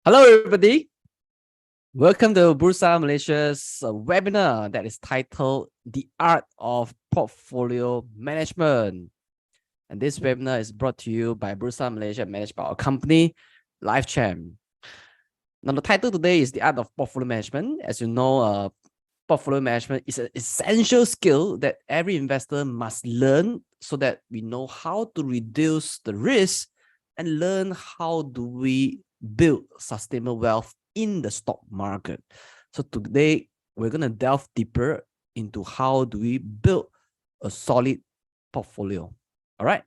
Hello, everybody. Welcome to Bursa Malaysia's webinar that is titled The Art of Portfolio Management. And this webinar is brought to you by Bursa Malaysia, managed by our company, LifeChamp. Now, the title today is The Art of Portfolio Management. As you know, portfolio management is an essential skill that every investor must learn so that we know how to reduce the risk and learn how do we build sustainable wealth in the stock market. So today we're going to delve deeper into how do we build a solid portfolio. All right.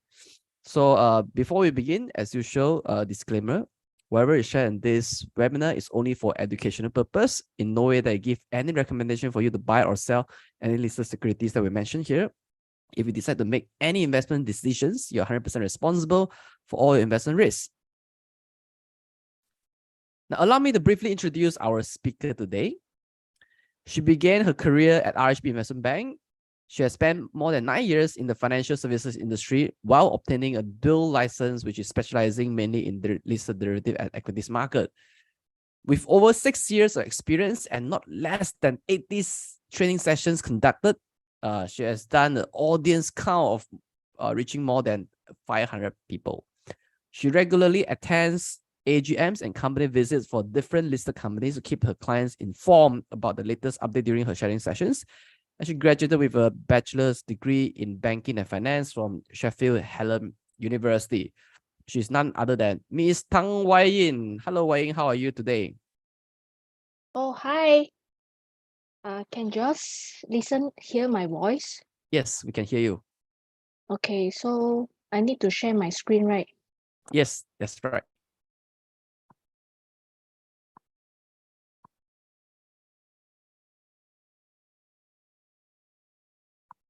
So before we begin, as usual, disclaimer: whatever is shared in this webinar is only for educational purpose. In no way that I give any recommendation for you to buy or sell any listed securities that we mentioned here. If you decide to make any investment decisions, you're 100% responsible for all your investment risks. Now, allow me to briefly introduce our speaker today. She began her career at RHB Investment Bank. She has spent more than 9 years in the financial services industry while obtaining a dual license, which is specializing mainly in the listed derivative and equities market. With over 6 years of experience and not less than 80 training sessions conducted, she has done an audience count of reaching more than 500 people. She regularly attends AGMs and company visits for different listed companies to keep her clients informed about the latest update during her sharing sessions. And she graduated with a bachelor's degree in banking and finance from Sheffield Hallam University. She's none other than Miss Tang Wai Yin. Hello, Wai Yin. How are you today? Oh, hi. Can you just hear my voice? Yes, we can hear you. Okay, so I need to share my screen, right? Yes, that's right.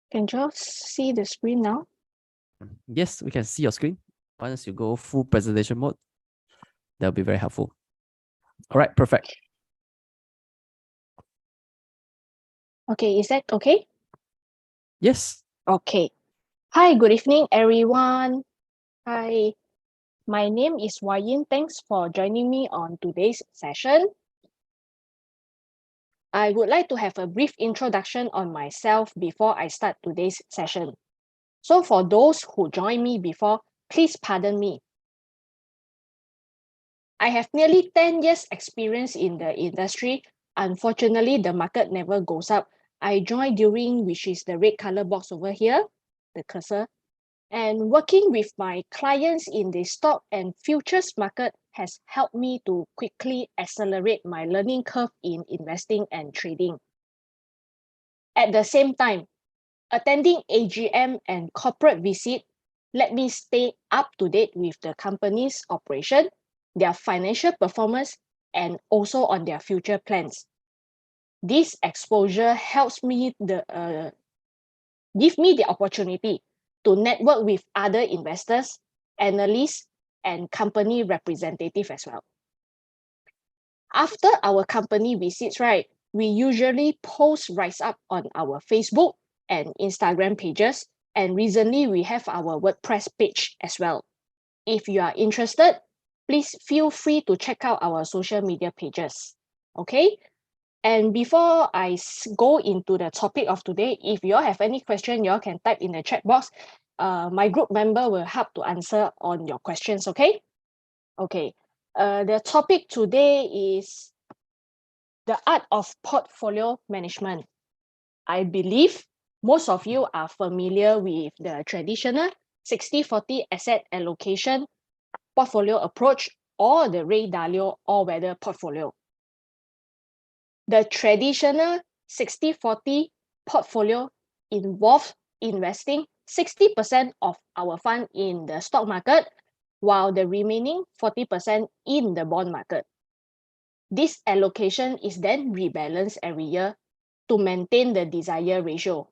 Can you just see the screen now? Yes, we can see your screen. Once you go full presentation mode, that'll be very helpful. All right, perfect. Okay, is that okay? Yes. Okay. Hi, good evening, everyone. Hi, my name is Yin. Thanks for joining me on today's session. I would like to have a brief introduction on myself before I start today's session. So for those who joined me before, please pardon me. I have nearly 10 years experience in the industry. Unfortunately, the market never goes up. I joined during, which is the red color box over here, the cursor. And working with my clients in the stock and futures market has helped me to quickly accelerate my learning curve in investing and trading. At the same time, attending AGM and corporate visit let me stay up to date with the company's operation, their financial performance, and also on their future plans. This exposure helps me give me the opportunity to network with other investors, analysts, and company representatives as well. After our company visits, right, we usually post writes up on our Facebook and Instagram pages, and recently we have our WordPress page as well. If you are interested, please feel free to check out our social media pages. Okay? And before I go into the topic of today, if you all have any question, you all can type in the chat box. My group member will help to answer on your questions, okay? Okay. The topic today is the art of portfolio management. I believe most of you are familiar with the traditional 60-40 asset allocation portfolio approach or the Ray Dalio all-weather portfolio. The traditional 60-40 portfolio involves investing 60% of our fund in the stock market, while the remaining 40% in the bond market. This allocation is then rebalanced every year to maintain the desired ratio.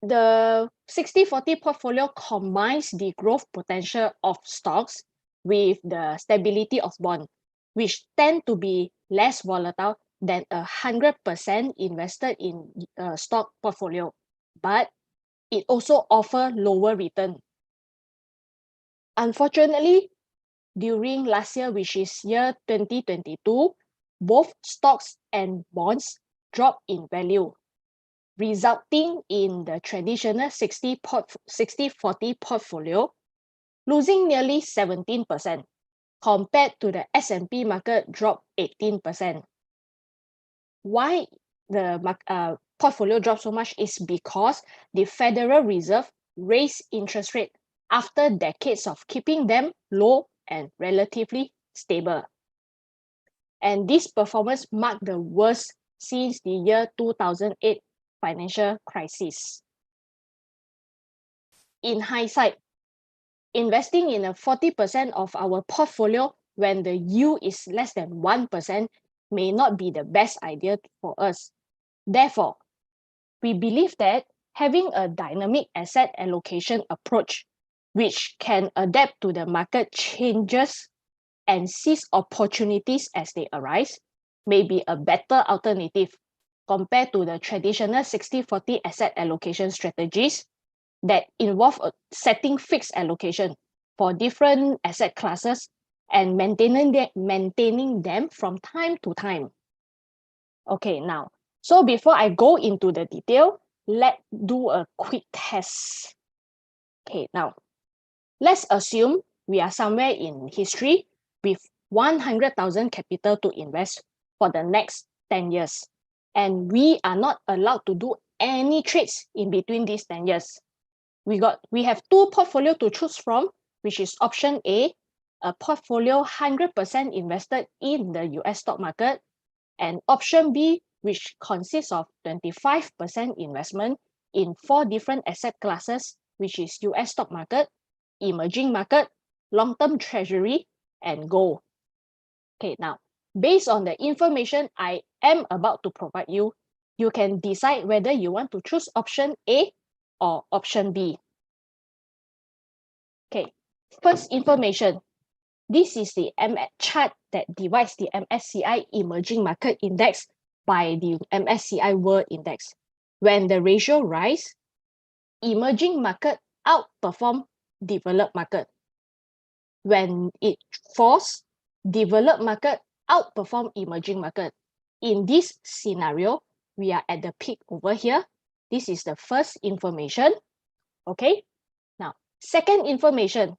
The 60-40 portfolio combines the growth potential of stocks with the stability of bonds, which tend to be less volatile than 100% invested in a stock portfolio, but it also offers lower return. Unfortunately, during last year, which is year 2022, both stocks and bonds dropped in value, resulting in the traditional 60-40 portfolio losing nearly 17% compared to the S&P market drop 18%. Why the portfolio dropped so much is because the Federal Reserve raised interest rate after decades of keeping them low and relatively stable. And this performance marked the worst since the year 2008 financial crisis. In hindsight, investing in a 40% of our portfolio when the yield is less than 1% may not be the best idea for us. Therefore, we believe that having a dynamic asset allocation approach, which can adapt to the market changes and seize opportunities as they arise, may be a better alternative compared to the traditional 60-40 asset allocation strategies that involve setting fixed allocation for different asset classes and maintaining them from time to time. Okay, now, so before I go into the detail, let's do a quick test. Okay, now, let's assume we are somewhere in history with 100,000 capital to invest for the next 10 years. And we are not allowed to do any trades in between these 10 years. We have two portfolios to choose from, which is option A, a portfolio 100% invested in the US stock market, and option B, which consists of 25% investment in 4 different asset classes, which is US stock market, emerging market, long-term treasury, and gold. Okay, now, based on the information I am about to provide you, you can decide whether you want to choose option A or option B. Okay, first information. This is the chart that divides the MSCI Emerging Market Index by the MSCI World Index. When the ratio rise, emerging market outperform developed market. When it falls, developed market outperform emerging market. In this scenario, we are at the peak over here. This is the first information. Okay, now second information.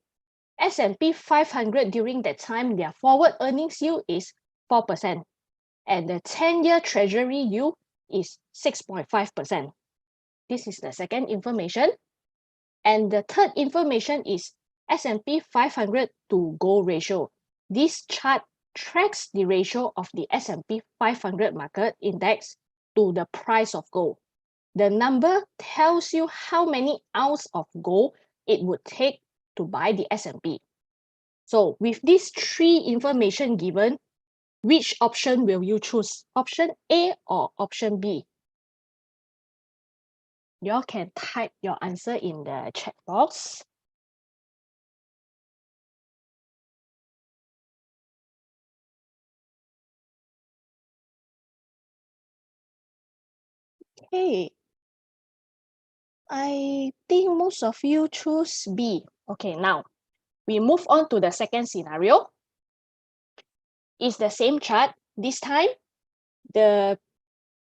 S&P 500 during that time, their forward earnings yield is 4%, and the 10-year treasury yield is 6.5%. This is the second information. And the third information is S&P 500 to gold ratio. This chart tracks the ratio of the S&P 500 market index to the price of gold. The number tells you how many ounces of gold it would take to buy the S&P. So with these 3 information given, which option will you choose? Option A or option B? You all can type your answer in the chat box. Okay. I think most of you choose B. Okay, now we move on to the second scenario. It's the same chart. This time, the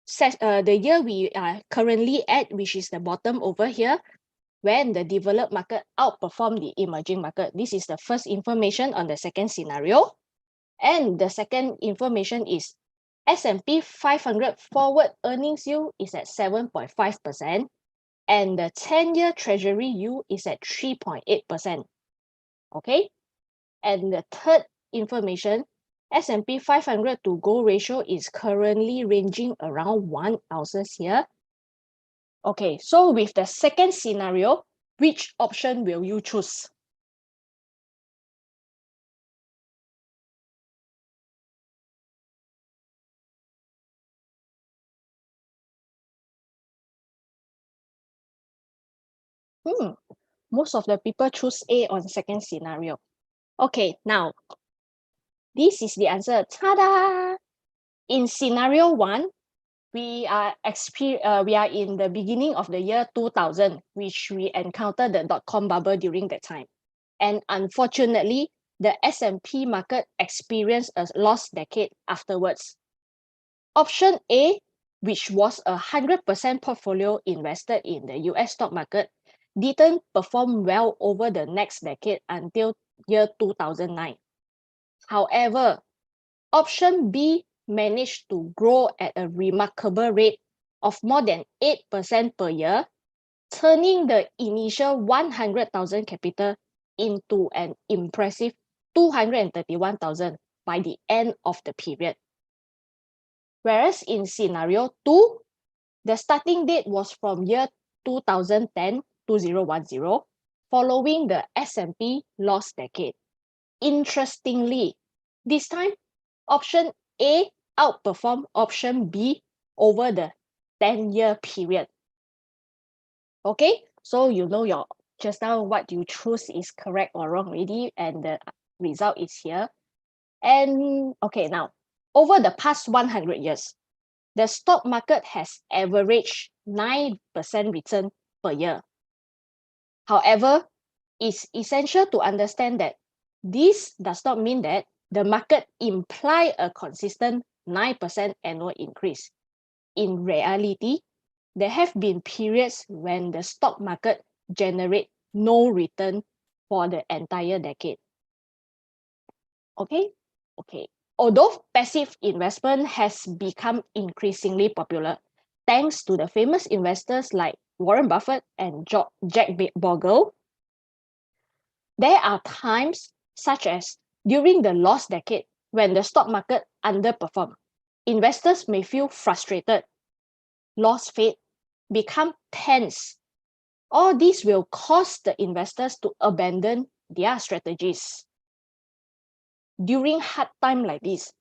year we are currently at, which is the bottom over here, when the developed market outperformed the emerging market. This is the first information on the second scenario. And the second information is S&P 500 forward earnings yield is at 7.5%, and the 10-year treasury yield is at 3.8%. Okay, and the third information, S&P 500 to gold ratio is currently ranging around 1 ounces here. Okay, so with the second scenario, which option will you choose? Most of the people choose A on the second scenario. Okay, now, this is the answer. Ta-da! In scenario 1, we are in the beginning of the year 2000, which we encountered the dot-com bubble during that time. And unfortunately, the S&P market experienced a lost decade afterwards. Option A, which was a 100% portfolio invested in the US stock market, didn't perform well over the next decade until year 2009. However, option B managed to grow at a remarkable rate of more than 8% per year, turning the initial 100,000 capital into an impressive 231,000 by the end of the period. Whereas in scenario 2, the starting date was from year 2010 2010, following the S&P lost decade. Interestingly, this time, option A outperformed option B over the 10-year period. Okay, so you know your just now what you choose is correct or wrong already, and the result is here. And okay, now over the past 100 years, the stock market has averaged 9% return per year. However, it's essential to understand that this does not mean that the market implies a consistent 9% annual increase. In reality, there have been periods when the stock market generates no return for the entire decade. Okay? Although passive investment has become increasingly popular, thanks to the famous investors like Warren Buffett and Jack Bogle, there are times such as during the lost decade when the stock market underperformed. Investors may feel frustrated, lost faith, become tense. All this will cause the investors to abandon their strategies. During hard time like this,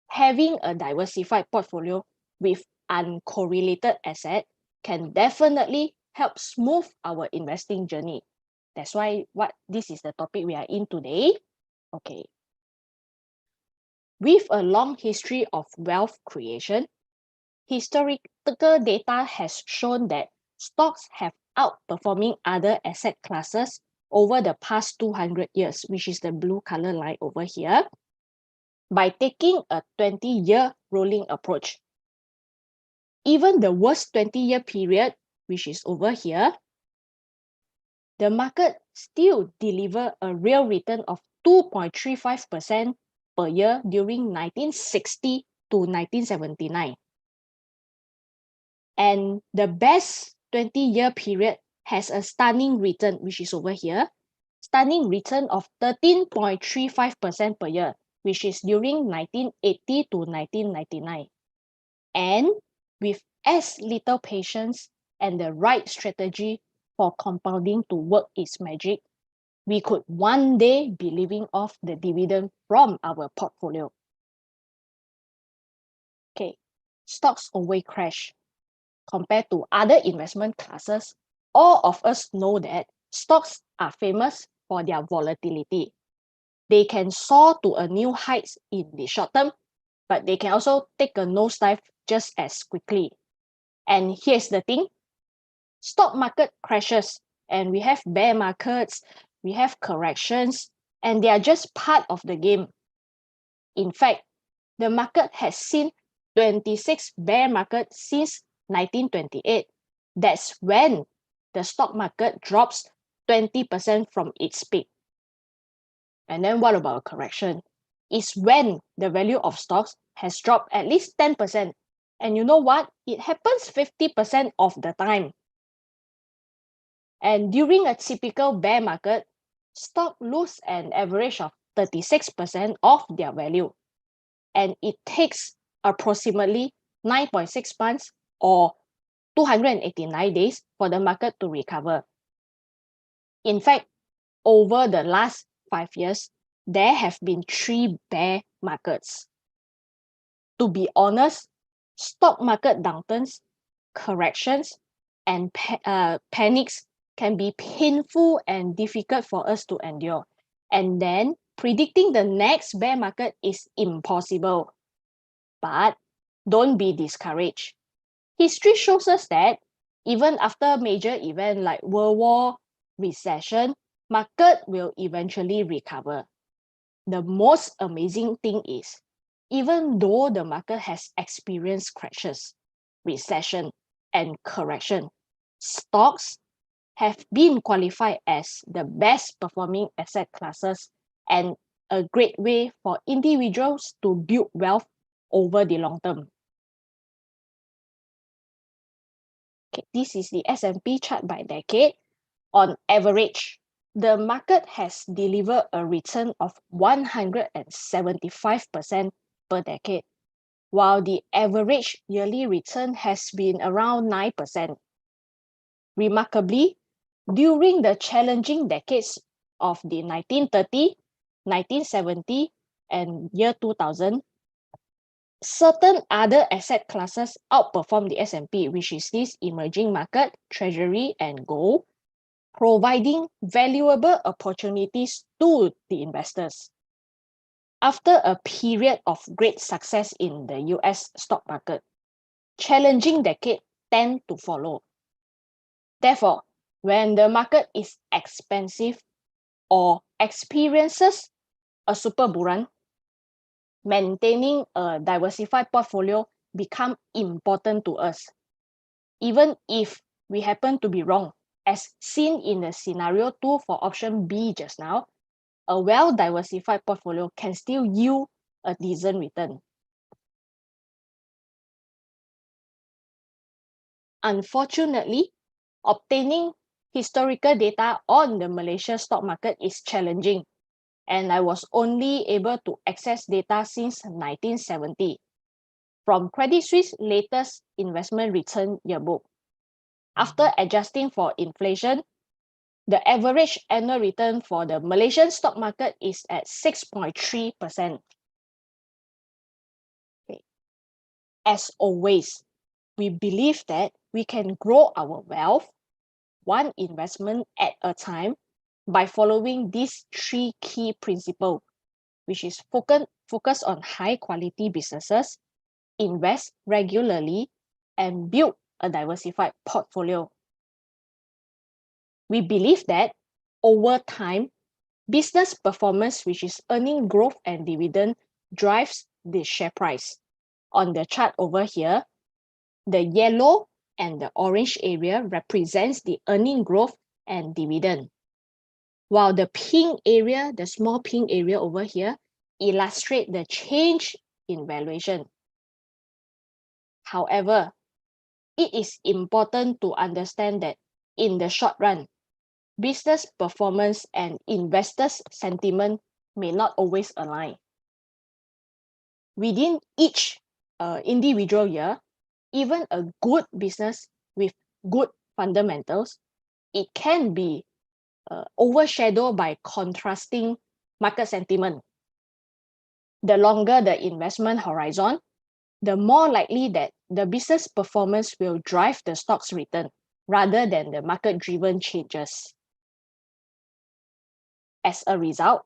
having a diversified portfolio with uncorrelated assets can definitely help smooth our investing journey. That's why this is the topic we are in today. Okay. With a long history of wealth creation, historical data has shown that stocks have outperforming other asset classes over the past 200 years, which is the blue color line over here, by taking a 20-year rolling approach. Even the worst 20-year period, which is over here, the market still delivered a real return of 2.35% per year during 1960 to 1979. And the best 20-year period has a stunning return, which is over here, stunning return of 13.35% per year, which is during 1980 to 1999. And with as little patience and the right strategy for compounding to work its magic, we could one day be living off the dividend from our portfolio. Okay, stocks always crash. Compared to other investment classes, all of us know that stocks are famous for their volatility. They can soar to a new heights in the short term, but they can also take a nosedive just as quickly. And here's the thing, stock market crashes and we have bear markets, we have corrections, and they are just part of the game. In fact, the market has seen 26 bear markets since 1928. That's when the stock market drops 20% from its peak. And then what about a correction? It's when the value of stocks has dropped at least 10%. And you know what? It happens 50% of the time. And during a typical bear market, stocks lose an average of 36% of their value. And it takes approximately 9.6 months or 289 days for the market to recover. In fact, over the last 5 years, there have been 3 bear markets. To be honest, stock market downturns, corrections, and panics can be painful and difficult for us to endure. And then predicting the next bear market is impossible. But don't be discouraged. History shows us that even after major events like World War, recession, market will eventually recover. the most amazing thing is, even though the market has experienced crashes, recession, and correction, stocks have been qualified as the best performing asset classes and a great way for individuals to build wealth over the long term. Okay, this is the S&P chart by decade. On average, the market has delivered a return of 175% per decade, while the average yearly return has been around 9%. Remarkably, during the challenging decades of the 1930, 1970, and year 2000, certain other asset classes outperformed the S&P, which is this emerging market, treasury, and gold, providing valuable opportunities to the investors. After a period of great success in the US stock market, challenging decades tend to follow. Therefore, when the market is expensive or experiences a super bull run, maintaining a diversified portfolio become important to us, even if we happen to be wrong, as seen in the scenario 2 for option B just now. A well-diversified portfolio can still yield a decent return. Unfortunately, obtaining historical data on the Malaysia stock market is challenging, and I was only able to access data since 1970 from Credit Suisse latest investment return yearbook. After adjusting for inflation, the average annual return for the Malaysian stock market is at 6.3%. Okay. As always, we believe that we can grow our wealth one investment at a time by following these 3 key principles, which is focus on high quality businesses, invest regularly, and build a diversified portfolio. We believe that over time, business performance, which is earning growth and dividend, drives the share price. On the chart over here, the yellow and the orange area represents the earning growth and dividend, while the pink area, the small pink area over here, illustrate the change in valuation. However, it is important to understand that in the short run, business performance and investors' sentiment may not always align. Within each individual year, even a good business with good fundamentals, it can be overshadowed by contrasting market sentiment. The longer the investment horizon, the more likely that the business performance will drive the stock's return rather than the market-driven changes. As a result,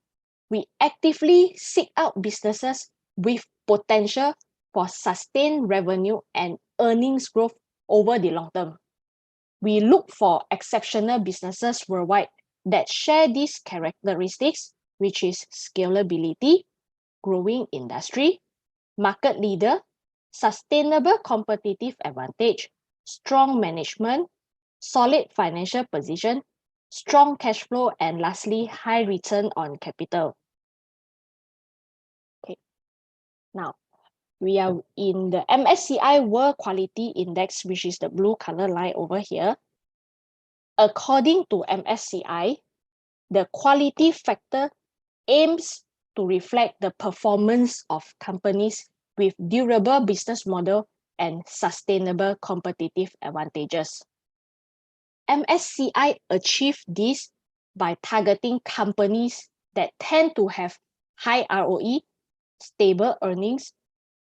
we actively seek out businesses with potential for sustained revenue and earnings growth over the long term. We look for exceptional businesses worldwide that share these characteristics, which is scalability, growing industry, market leader, sustainable competitive advantage, strong management, solid financial position, strong cash flow, and lastly, high return on capital. Okay. Now, we are in the MSCI World Quality Index, which is the blue color line over here. According to MSCI, the quality factor aims to reflect the performance of companies with durable business model and sustainable competitive advantages. MSCI achieved this by targeting companies that tend to have high ROE, stable earnings,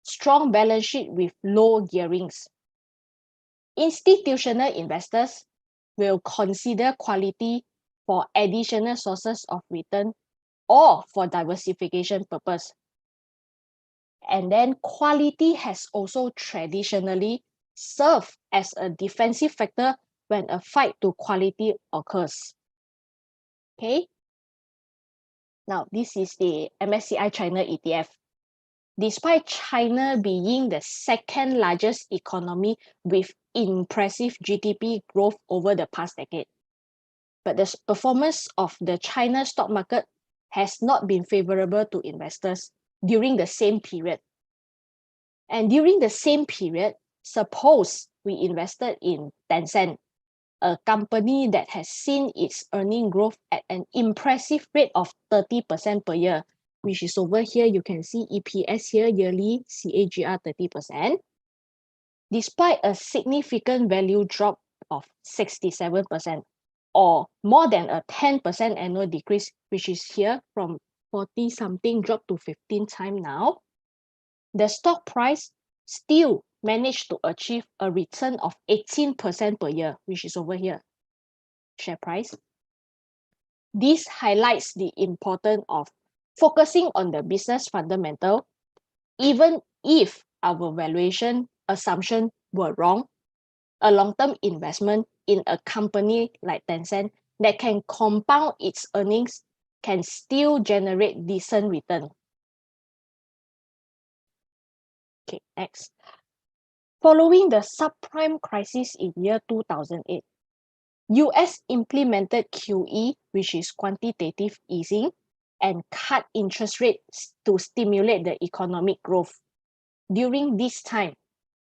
strong balance sheet with low gearings. Institutional investors will consider quality for additional sources of return or for diversification purpose. And then quality has also traditionally served as a defensive factor when a fight to quality occurs. Okay. Now, this is the MSCI China ETF. Despite China being the second largest economy with impressive GDP growth over the past decade, but the performance of the China stock market has not been favorable to investors during the same period. And during the same period, suppose we invested in Tencent, a company that has seen its earning growth at an impressive rate of 30% per year, which is over here. You can see EPS here, yearly CAGR 30%. Despite a significant value drop of 67%, or more than a 10% annual decrease, which is here from 40 something drop to 15 times now, the stock price still managed to achieve a return of 18% per year, which is over here, share price. This highlights the importance of focusing on the business fundamental, even if our valuation assumption were wrong. A long-term investment in a company like Tencent that can compound its earnings can still generate decent return. Okay, next. Following the subprime crisis in year 2008, US implemented QE, which is quantitative easing, and cut interest rates to stimulate the economic growth. During this time,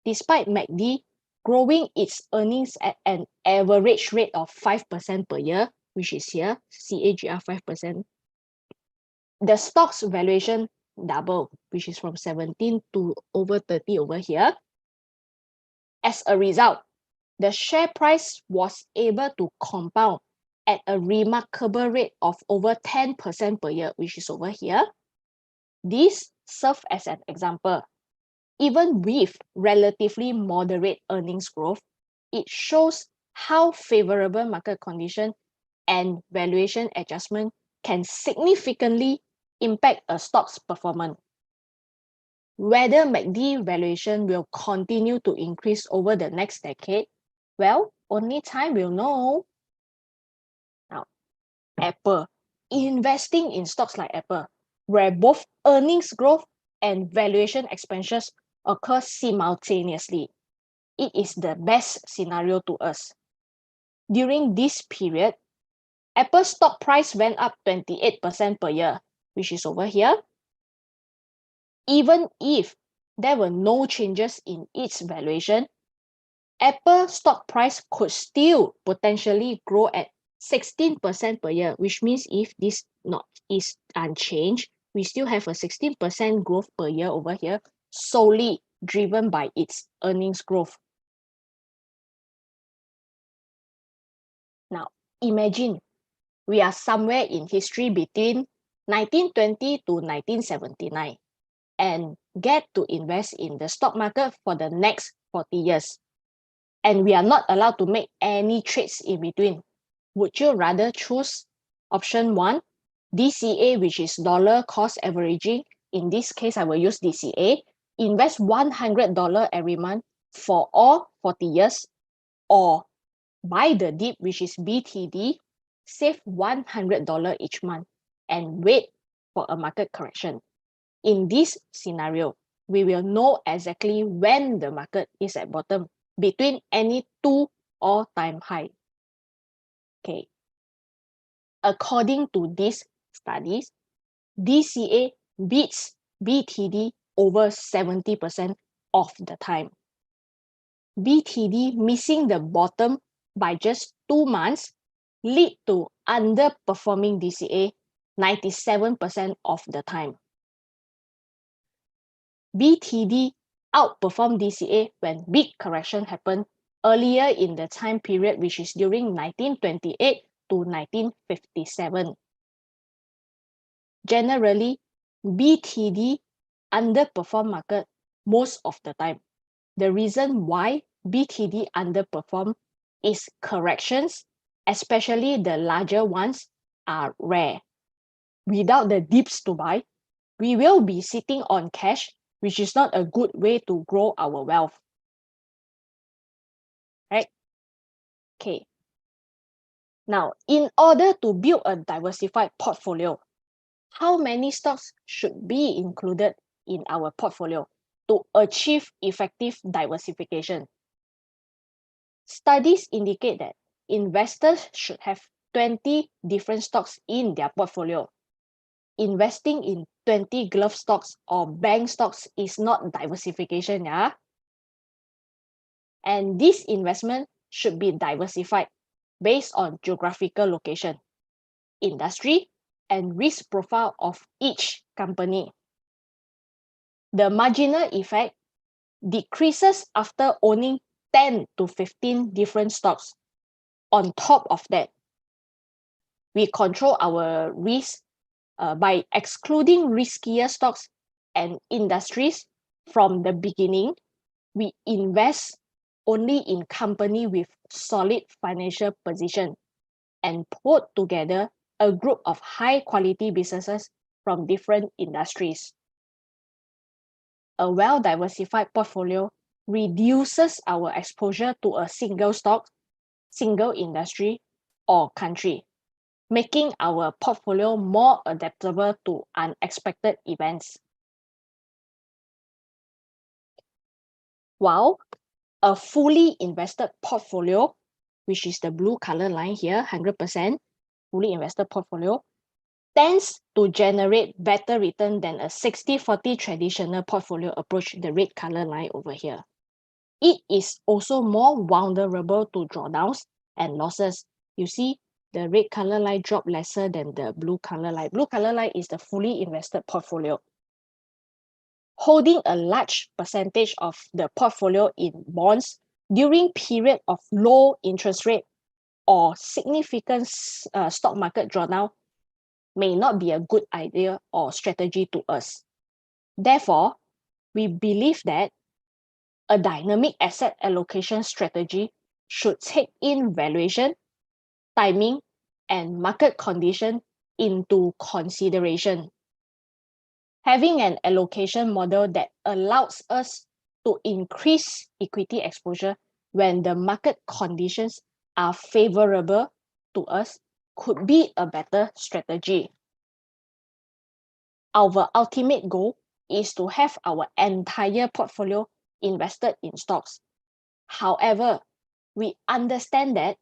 despite MACD growing its earnings at an average rate of 5% per year, which is here, CAGR 5%, the stock's valuation doubled, which is from 17 to over 30 over here. As a result, the share price was able to compound at a remarkable rate of over 10% per year, which is over here. This serves as an example. Even with relatively moderate earnings growth, it shows how favorable market condition and valuation adjustment can significantly impact a stock's performance. Whether MACD valuation will continue to increase over the next decade, well, only time will know. Now, Apple. Investing in stocks like Apple, where both earnings growth and valuation expansions occur simultaneously. It is the best scenario to us. During this period, Apple's stock price went up 28% per year, which is over here. Even if there were no changes in its valuation, Apple stock price could still potentially grow at 16% per year, which means if this is unchanged, we still have a 16% growth per year over here, solely driven by its earnings growth. Now, imagine we are somewhere in history between 1920 to 1979 and get to invest in the stock market for the next 40 years. And we are not allowed to make any trades in between. Would you rather choose option 1, DCA, which is dollar cost averaging? In this case, I will use DCA. Invest $100 every month for all 40 years, or buy the dip, which is BTD, save $100 each month and wait for a market correction. In this scenario, we will know exactly when the market is at bottom between any two all-time high. Okay. According to these studies, DCA beats BTD over 70% of the time. BTD missing the bottom by just 2 months lead to underperforming DCA 97% of the time. BTD outperformed DCA when big correction happened earlier in the time period, which is during 1928 to 1957. Generally, BTD underperform market most of the time. The reason why BTD underperform is corrections, especially the larger ones, are rare. Without the dips to buy, we will be sitting on cash, which is not a good way to grow our wealth. Right? Okay. Now, in order to build a diversified portfolio, how many stocks should be included in our portfolio to achieve effective diversification. Studies indicate that investors should have 20 different stocks in their portfolio. Investing in 20 glove stocks or bank stocks is not diversification, yeah? And this investment should be diversified based on geographical location, industry, and risk profile of each company. The marginal effect decreases after owning 10 to 15 different stocks. On top of that, we control our risk by excluding riskier stocks and industries from the beginning. We invest only in company with solid financial position and put together a group of high quality businesses from different industries. A well-diversified portfolio reduces our exposure to a single stock, single industry, or country, making our portfolio more adaptable to unexpected events. While a fully invested portfolio, which is the blue color line here, 100% fully invested portfolio, tends to generate better return than a 60-40 traditional portfolio approach, the red color line over here. It is also more vulnerable to drawdowns and losses. You see, the red color line drop lesser than the blue color line. Blue color line is the fully invested portfolio. Holding a large percentage of the portfolio in bonds during period of low interest rate or significant stock market drawdown may not be a good idea or strategy to us. Therefore, we believe that a dynamic asset allocation strategy should take in valuation, timing, and market condition into consideration. Having an allocation model that allows us to increase equity exposure when the market conditions are favorable to us could be a better strategy. Our ultimate goal is to have our entire portfolio invested in stocks. However, we understand that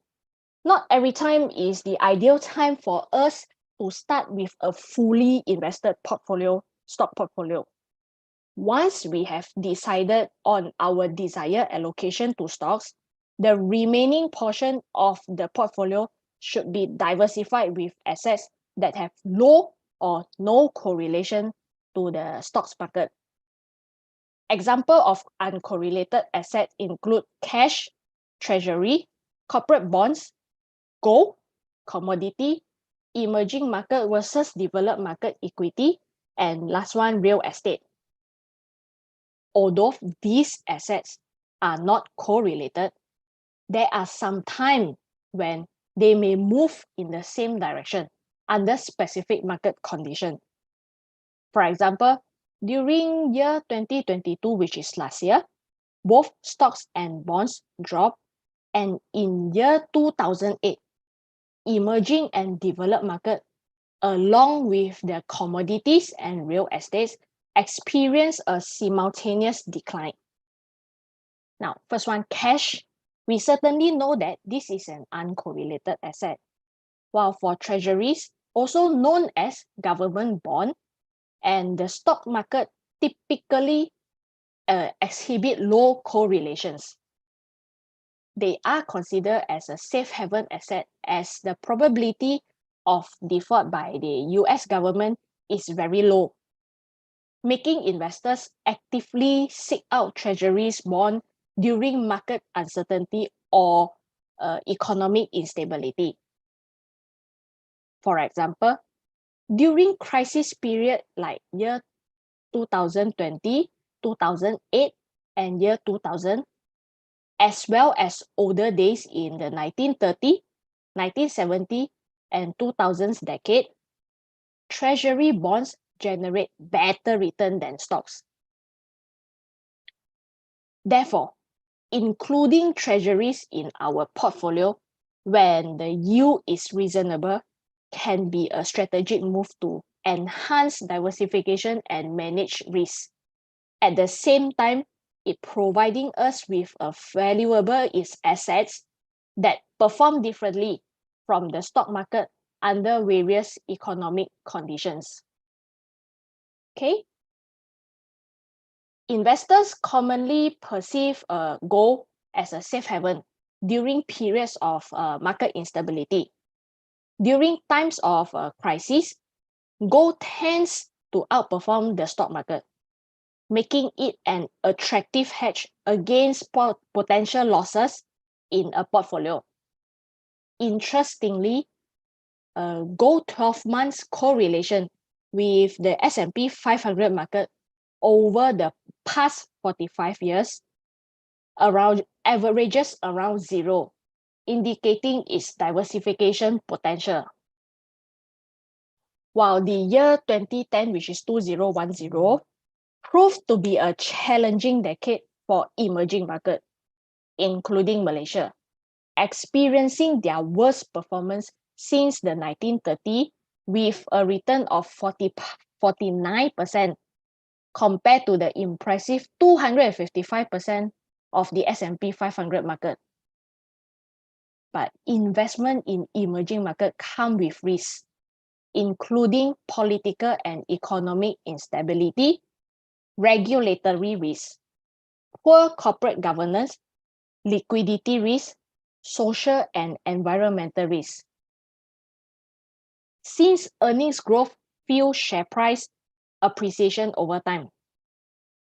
not every time is the ideal time for us to start with a fully invested portfolio, stock portfolio. Once we have decided on our desired allocation to stocks, the remaining portion of the portfolio should be diversified with assets that have low or no correlation to the stocks market. Example of uncorrelated assets include cash, treasury, corporate bonds, gold, commodity, emerging market versus developed market equity, and last one, real estate. Although these assets are not correlated, there are some time when they may move in the same direction under specific market condition. For example, during year 2022, which is last year, both stocks and bonds dropped, and in year 2008, emerging and developed market, along with their commodities and real estates, experienced a simultaneous decline. Now, first one, cash. We certainly know that this is an uncorrelated asset. While for treasuries, also known as government bond, and the stock market typically exhibit low correlations. They are considered as a safe haven asset as the probability of default by the US government is very low, making investors actively seek out treasuries bond during market uncertainty or economic instability. For example, during crisis period like year 2020, 2008, and year 2000, as well as older days in the 1930, 1970, and 2000s decade, treasury bonds generate better return than stocks. Therefore, including treasuries in our portfolio when the yield is reasonable can be a strategic move to enhance diversification and manage risk. At the same time, it providing us with a valuable assets that perform differently from the stock market under various economic conditions. Okay. Investors commonly perceive gold as a safe haven during periods of market instability. During times of crisis, gold tends to outperform the stock market, making it an attractive hedge against potential losses in a portfolio. Interestingly, gold 12 months correlation with the S&P 500 market over the past 45 years averages around 0, indicating its diversification potential. While the year 2010, which is 2010, proved to be a challenging decade for emerging markets, including Malaysia, experiencing their worst performance since the 1930s with a return of 49% compared to the impressive 255% of the S&P 500 market. But investment in emerging market come with risks, including political and economic instability, regulatory risk, poor corporate governance, liquidity risk, social and environmental risk. Since earnings growth fuels share price appreciation over time,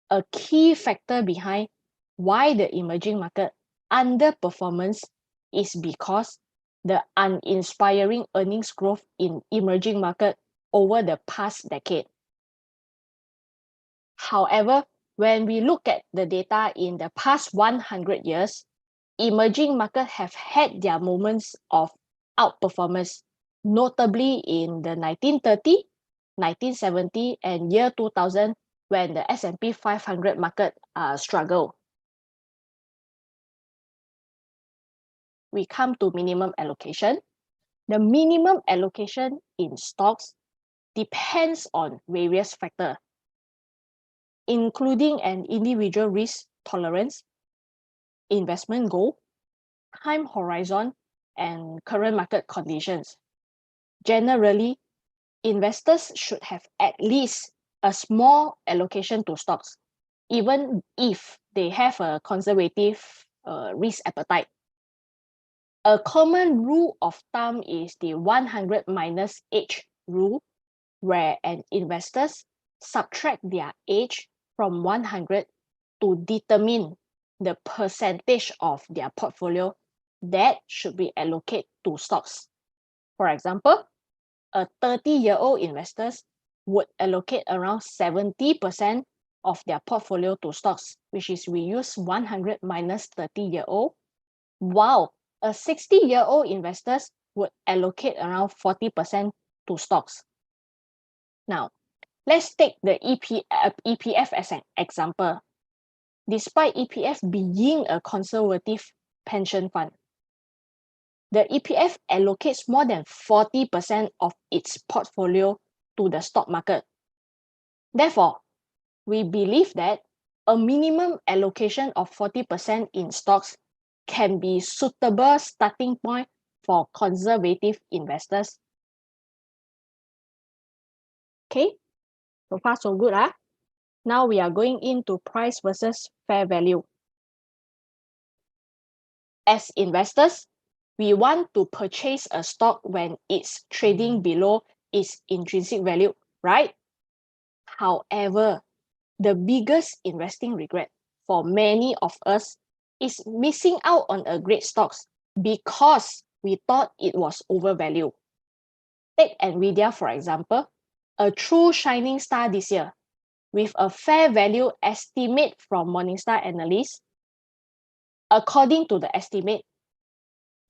a key factor behind why the emerging market underperformance is because the uninspiring earnings growth in emerging market over the past decade. However, when we look at the data in the past 100 years, emerging markets have had their moments of outperformance, notably in the 1930, 1970, and year 2000 when the S&P 500 market struggled. We come to minimum allocation. The minimum allocation in stocks depends on various factors, including an individual risk tolerance, investment goal, time horizon, and current market conditions. Generally, investors should have at least a small allocation to stocks, even if they have a conservative risk appetite. A common rule of thumb is the 100 minus age rule, where an investors subtract their age from 100 to determine the percentage of their portfolio that should be allocated to stocks. For example, a 30-year-old investors would allocate around 70% of their portfolio to stocks, which is we use 100 minus 30-year-old, while a 60-year-old investors would allocate around 40% to stocks. Now, let's take the EPF as an example. Despite EPF being a conservative pension fund, the EPF allocates more than 40% of its portfolio to the stock market. Therefore, we believe that a minimum allocation of 40% in stocks can be suitable starting point for conservative investors. Okay, so far so good. Now we are going into price versus fair value. As investors, we want to purchase a stock when it's trading below its intrinsic value, right? However, the biggest investing regret for many of us is missing out on a great stocks because we thought it was overvalued. Take Nvidia, for example, a true shining star this year. With a fair value estimate from Morningstar analysts, according to the estimate,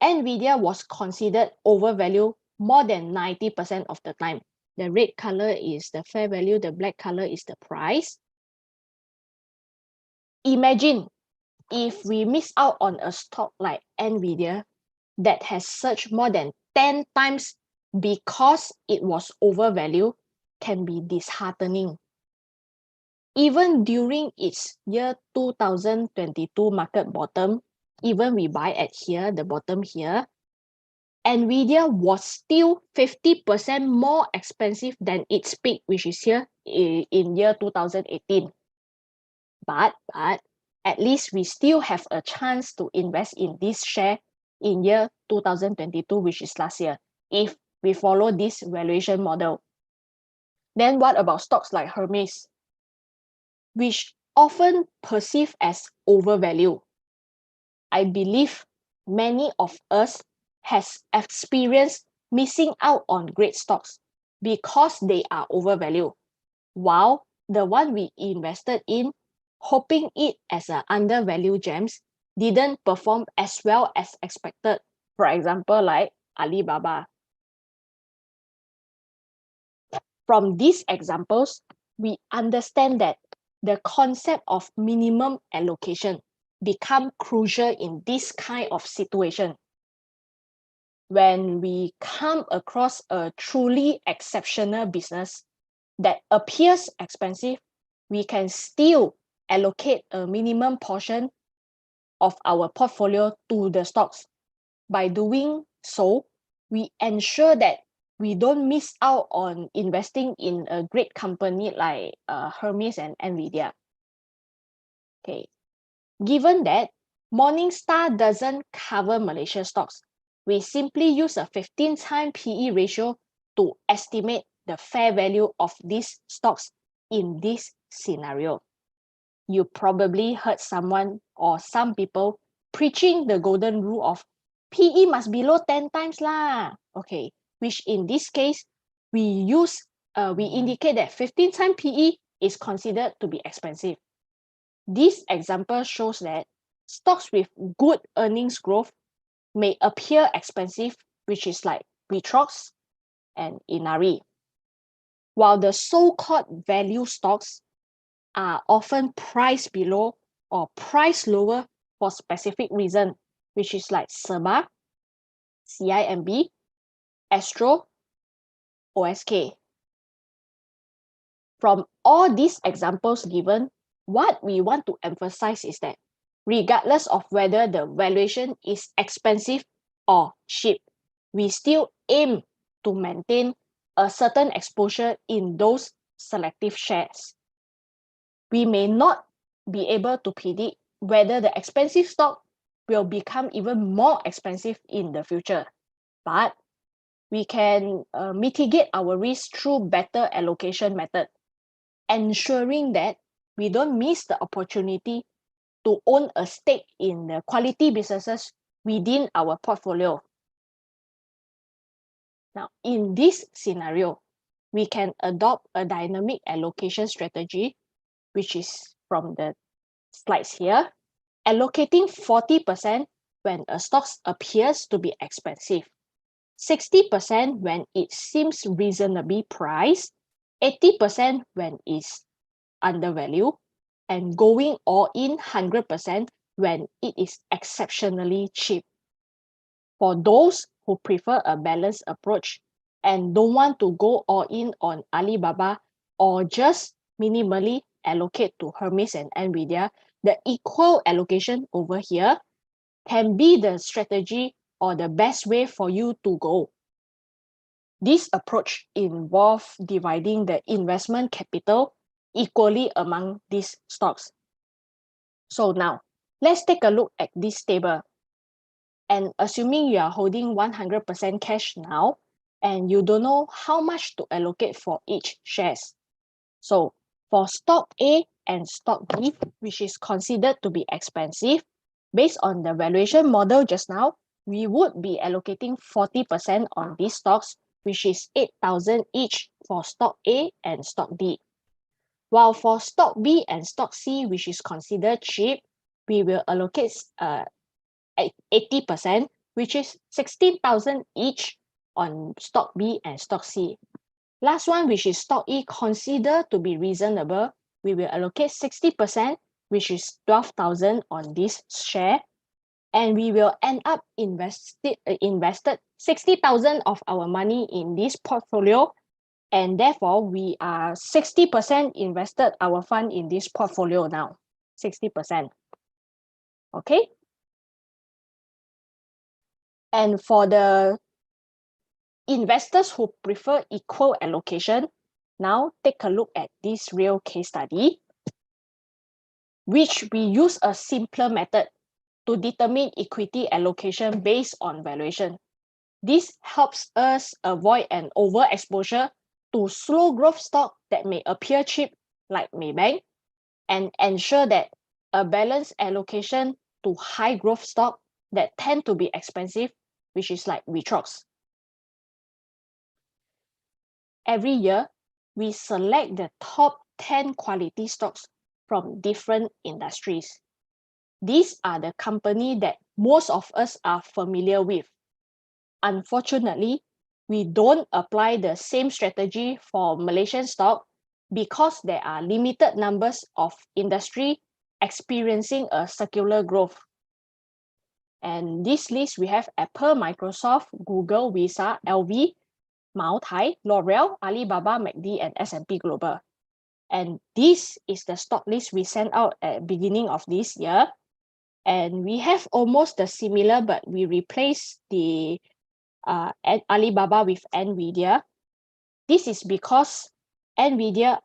Nvidia was considered overvalued more than 90% of the time. The red color is the fair value, the black color is the price. Imagine if we miss out on a stock like Nvidia that has surged more than 10 times because it was overvalued, can be disheartening. Even during its year 2022 market bottom, even we buy at here, the bottom here, NVIDIA was still 50% more expensive than its peak, which is here in year 2018. But at least we still have a chance to invest in this share in year 2022, which is last year, if we follow this valuation model. Then what about stocks like Hermes, which often perceived as overvalued? I believe many of us has experienced missing out on great stocks because they are overvalued, while the one we invested in, hoping it as an undervalued gems, didn't perform as well as expected. For example, like Alibaba. From these examples, we understand that the concept of minimum allocation become crucial in this kind of situation. When we come across a truly exceptional business that appears expensive, we can still allocate a minimum portion of our portfolio to the stocks. By doing so, we ensure that we don't miss out on investing in a great company like Hermes and NVIDIA. Okay. Given that Morningstar doesn't cover Malaysia stocks, we simply use a 15x PE ratio to estimate the fair value of these stocks in this scenario. You probably heard someone or some people preaching the golden rule of PE must be below 10 times lah. Okay, which in this case, we indicate that 15 times PE is considered to be expensive. This example shows that stocks with good earnings growth may appear expensive, which is like Vitrox and Inari, while the so-called value stocks are often priced below or priced lower for specific reason, which is like SEMA, CIMB, Astro, OSK. From all these examples given, what we want to emphasize is that regardless of whether the valuation is expensive or cheap, we still aim to maintain a certain exposure in those selective shares. We may not be able to predict whether the expensive stock will become even more expensive in the future, but we can mitigate our risk through better allocation method, ensuring that we don't miss the opportunity to own a stake in the quality businesses within our portfolio. Now, in this scenario, we can adopt a dynamic allocation strategy, which is from the slides here, allocating 40% when a stock appears to be expensive, 60% when it seems reasonably priced, 80% when it's undervalued, and going all in 100% when it is exceptionally cheap. For those who prefer a balanced approach and don't want to go all in on Alibaba or just minimally allocate to Hermes and NVIDIA, the equal allocation over here can be the strategy or the best way for you to go. This approach involves dividing the investment capital equally among these stocks. So now, let's take a look at this table. And assuming you are holding 100% cash now, and you don't know how much to allocate for each shares. So for stock A and stock B, which is considered to be expensive, based on the valuation model just now, we would be allocating 40% on these stocks, which is 8,000 each for stock A and stock B. While for stock B and stock C, which is considered cheap, we will allocate 80%, which is 16,000 each on stock B and stock C. Last one, which is stock E, considered to be reasonable, we will allocate 60%, which is 12,000 on this share, and we will end up invested 60,000 of our money in this portfolio, And therefore, we are 60% invested our fund in this portfolio now. 60%. Okay. And for the investors who prefer equal allocation, now take a look at this real case study, which we use a simpler method to determine equity allocation based on valuation. This helps us avoid an overexposure to slow growth stock that may appear cheap, like Maybank, and ensure that a balanced allocation to high growth stock that tend to be expensive, which is like Vitrox. Every year, we select the top 10 quality stocks from different industries. These are the companies that most of us are familiar with. Unfortunately, we don't apply the same strategy for Malaysian stock because there are limited numbers of industry experiencing a circular growth. And this list, we have Apple, Microsoft, Google, Visa, LV, Moutai, L'Oreal, Alibaba, MACD, and S&P Global. And this is the stock list we sent out at the beginning of this year. And we have almost the similar, but we replaced the Alibaba with NVIDIA. This is because NVIDIA,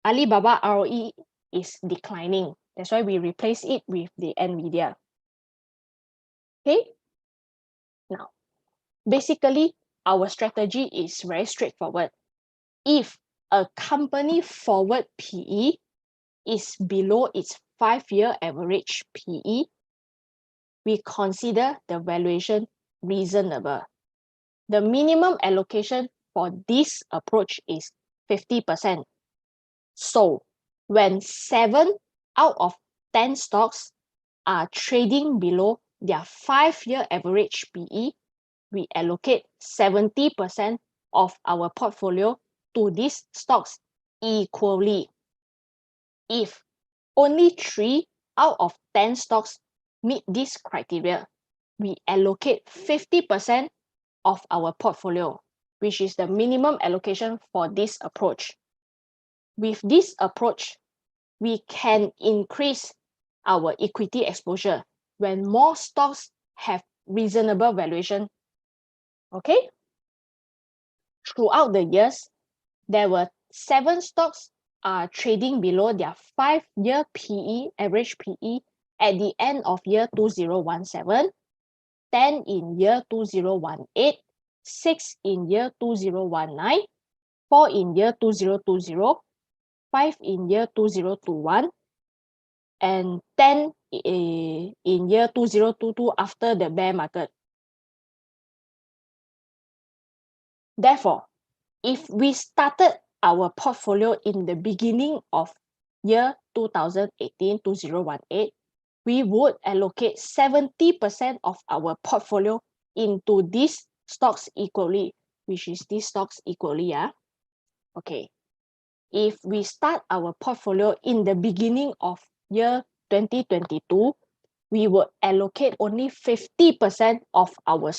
Alibaba ROE is declining. That's why we replace it with the NVIDIA. Okay. Now, basically, our strategy is very straightforward. If a company forward PE is below its 5-year average PE, we consider the valuation reasonable. The minimum allocation for this approach is 50%. So, when 7 out of 10 stocks are trading below their 5-year average PE, we allocate 70% of our portfolio to these stocks equally. If only 3 out of 10 stocks meet this criteria, we allocate 50% of our portfolio, which is the minimum allocation for this approach. With this approach, we can increase our equity exposure when more stocks have reasonable valuation. Okay? Throughout the years, there were 7 stocks trading below their 5-year PE, average PE, at the end of year 2017, 10 in year 2018, 6 in year 2019, 4 in year 2020, 5 in year 2021, and 10 in year 2022 after the bear market. Therefore, if we started our portfolio in the beginning of year 2018, we would allocate 70% of our portfolio into these stocks equally, which is these stocks equally. Yeah. Okay. If we start our portfolio in the beginning of year 2022, we would allocate only 50% of our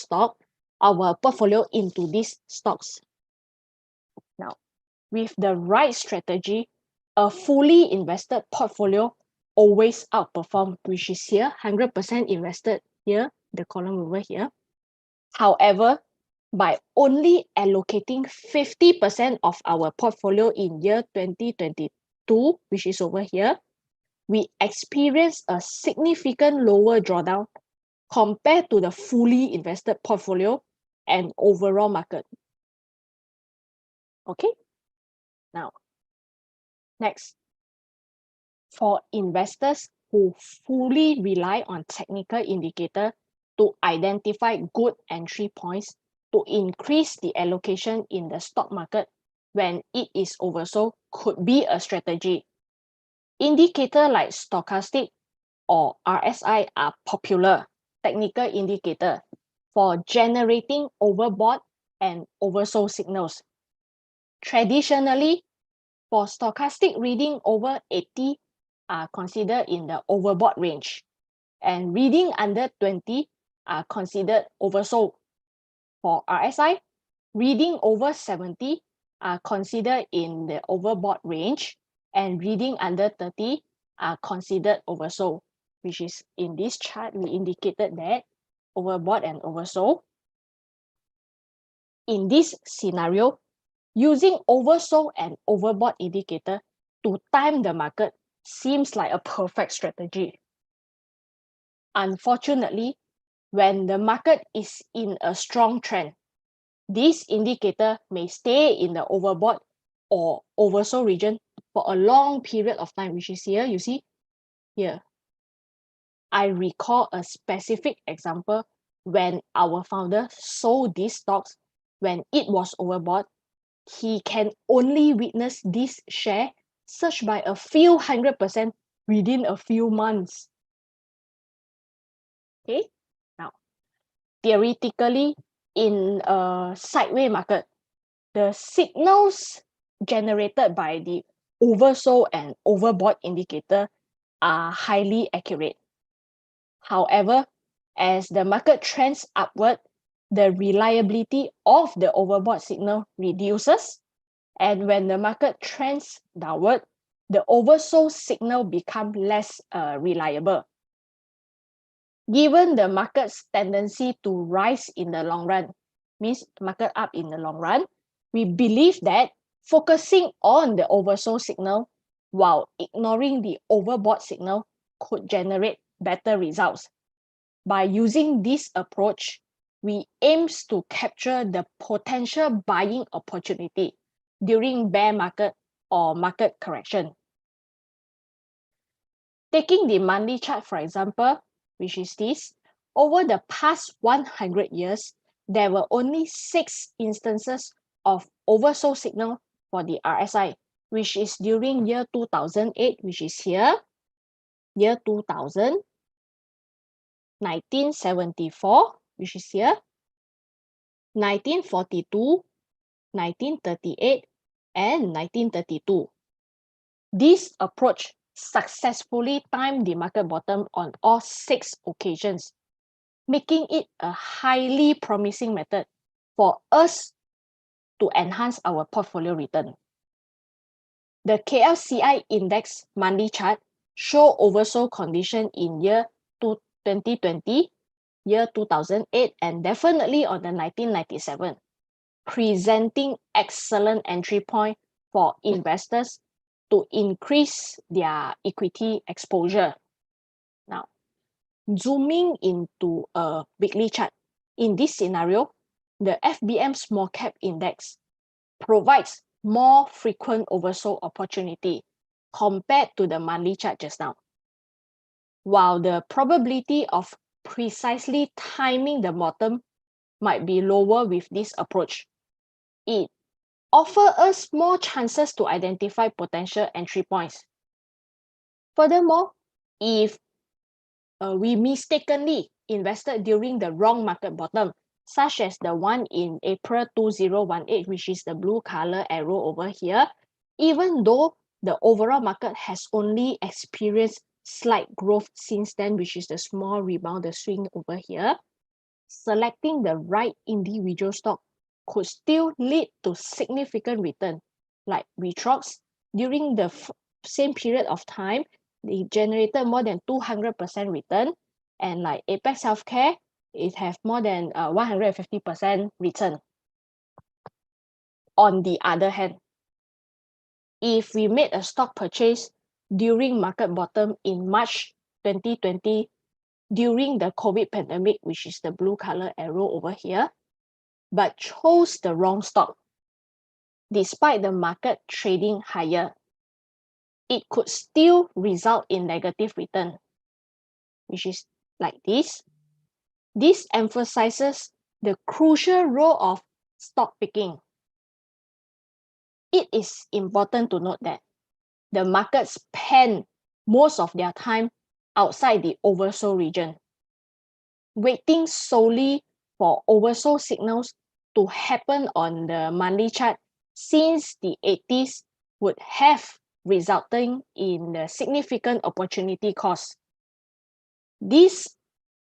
portfolio into these stocks. Now, with the right strategy, a fully invested portfolio always outperform, which is here, 100% invested here, the column over here. However, by only allocating 50% of our portfolio in year 2022, which is over here, we experience a significant lower drawdown compared to the fully invested portfolio and overall market. Okay, now, next. For investors who fully rely on technical indicator to identify good entry points to increase the allocation in the stock market when it is oversold could be a strategy. Indicator like stochastic or RSI are popular technical indicator for generating overbought and oversold signals. Traditionally, for stochastic reading over 80 are considered in the overbought range, and reading under 20 are considered oversold. For RSI, reading over 70 are considered in the overbought range, and reading under 30 are considered oversold, which is in this chart, we indicated that overbought and oversold. In this scenario, using oversold and overbought indicator to time the market seems like a perfect strategy. Unfortunately, when the market is in a strong trend, this indicator may stay in the overbought or oversold region for a long period of time, which is here, you see, here. I recall a specific example when our founder sold these stocks when it was overbought. He can only witness this share surge by a few 100% within a few months. Okay, now theoretically, in a sideways market, the signals generated by the oversold and overbought indicator are highly accurate. However, as the market trends upward, the reliability of the overbought signal reduces, and when the market trends downward, the oversold signal becomes less reliable. Given the market's tendency to rise in the long run, means market up in the long run, we believe that focusing on the oversold signal while ignoring the overbought signal could generate better results. By using this approach, we aim to capture the potential buying opportunity during bear market or market correction. Taking the monthly chart, for example, which is this, over the past 100 years, there were only 6 instances of oversold signal for the RSI, which is during year 2008, which is here, year 2000, 1974, which is here, 1942, 1938, and 1932. This approach successfully timed the market bottom on all 6 occasions, making it a highly promising method for us to enhance our portfolio return. The KLCI index monthly chart show oversold condition in year 2020, year 2008, and definitely on the 1997, presenting excellent entry point for investors to increase their equity exposure. Now, zooming into a weekly chart, in this scenario, the FBM small cap index provides more frequent oversold opportunity compared to the monthly chart just now. While the probability of precisely timing the bottom might be lower with this approach, it offers us more chances to identify potential entry points. Furthermore, if we mistakenly invested during the wrong market bottom, such as the one in April 2018, which is the blue color arrow over here, even though the overall market has only experienced slight growth since then, which is the small rebound, the swing over here, selecting the right individual stock could still lead to significant return. Like Vitrox, during the same period of time, they generated more than 200% return, and like Apex Healthcare, it have more than 150% return. On the other hand, if we made a stock purchase during market bottom in March 2020 during the COVID pandemic, which is the blue color arrow over here, but chose the wrong stock, despite the market trading higher, it could still result in negative return, which is like this. This emphasizes the crucial role of stock picking. It is important to note that the markets spend most of their time outside the oversold region, waiting solely for oversold signals to happen on the monthly chart since the 80s would have resulting in a significant opportunity cost. This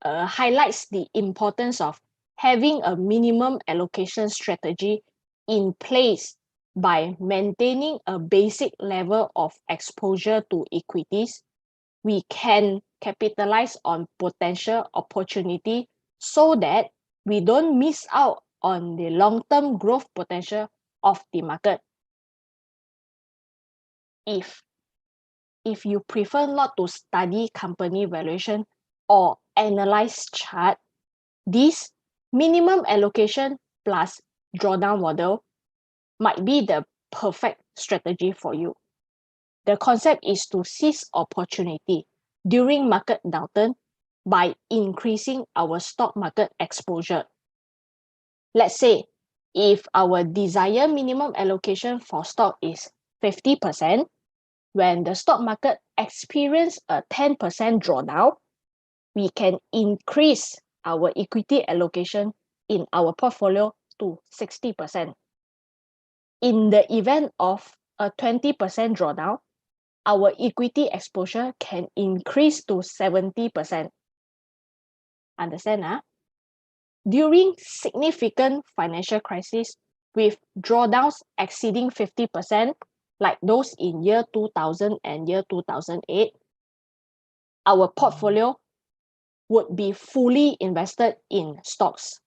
highlights the importance of having a minimum allocation strategy in place by maintaining a basic level of exposure to equities, we can capitalize on potential opportunity so that we don't miss out on the long-term growth potential of the market. If you prefer not to study company valuation or analyze chart, this minimum allocation plus drawdown model might be the perfect strategy for you. The concept is to seize opportunity during market downturn by increasing our stock market exposure. Let's say if our desired minimum allocation for stock is 50%, when the stock market experiences a 10% drawdown, we can increase our equity allocation in our portfolio to 60%. In the event of a 20% drawdown, our equity exposure can increase to 70%. Understand? During significant financial crisis with drawdowns exceeding 50%, like those in year 2000 and year 2008, our portfolio would be fully invested in stocks.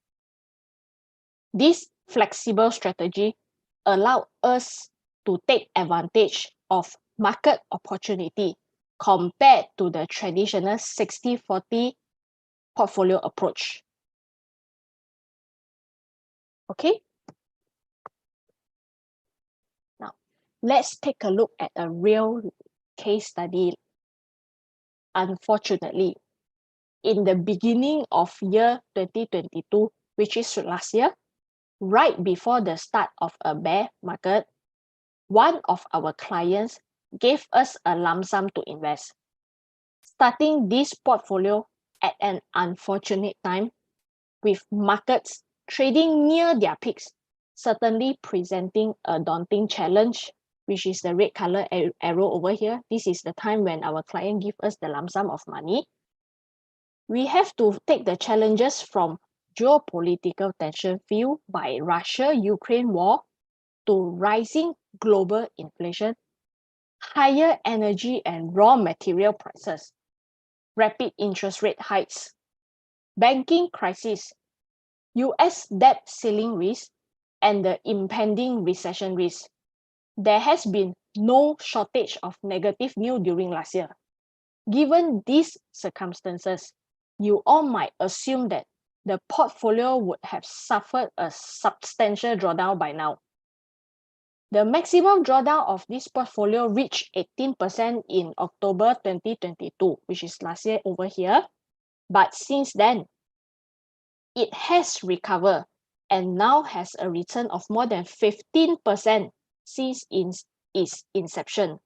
This flexible strategy allows us to take advantage of market opportunity compared to the traditional 60-40 portfolio approach. Okay? Now, let's take a look at a real case study. Unfortunately, in the beginning of year 2022, which is last year, right before the start of a bear market, one of our clients gave us a lump sum to invest. Starting this portfolio at an unfortunate time, with markets trading near their peaks, certainly presenting a daunting challenge, which is the red color arrow over here. This is the time when our client gives us the lump sum of money. We have to take the challenges from geopolitical tension fueled by Russia-Ukraine war to rising global inflation, higher energy and raw material prices, rapid interest rate hikes, banking crisis, US debt ceiling risk, and the impending recession risk. There has been no shortage of negative news during last year. Given these circumstances, you all might assume that the portfolio would have suffered a substantial drawdown by now. The maximum drawdown of this portfolio reached 18% in October 2022, which is last year over here. But since then, it has recovered and now has a return of more than 15% since its inception.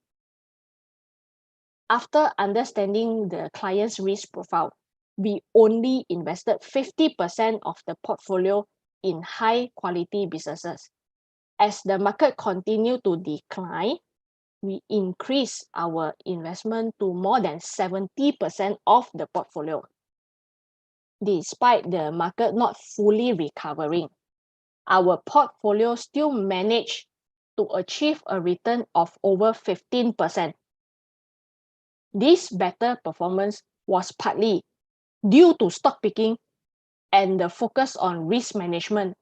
After understanding the client's risk profile, we only invested 50% of the portfolio in high-quality businesses. As the market continued to decline, we increased our investment to more than 70% of the portfolio. Despite the market not fully recovering, our portfolio still managed to achieve a return of over 15%. This better performance was partly due to stock picking and the focus on risk management,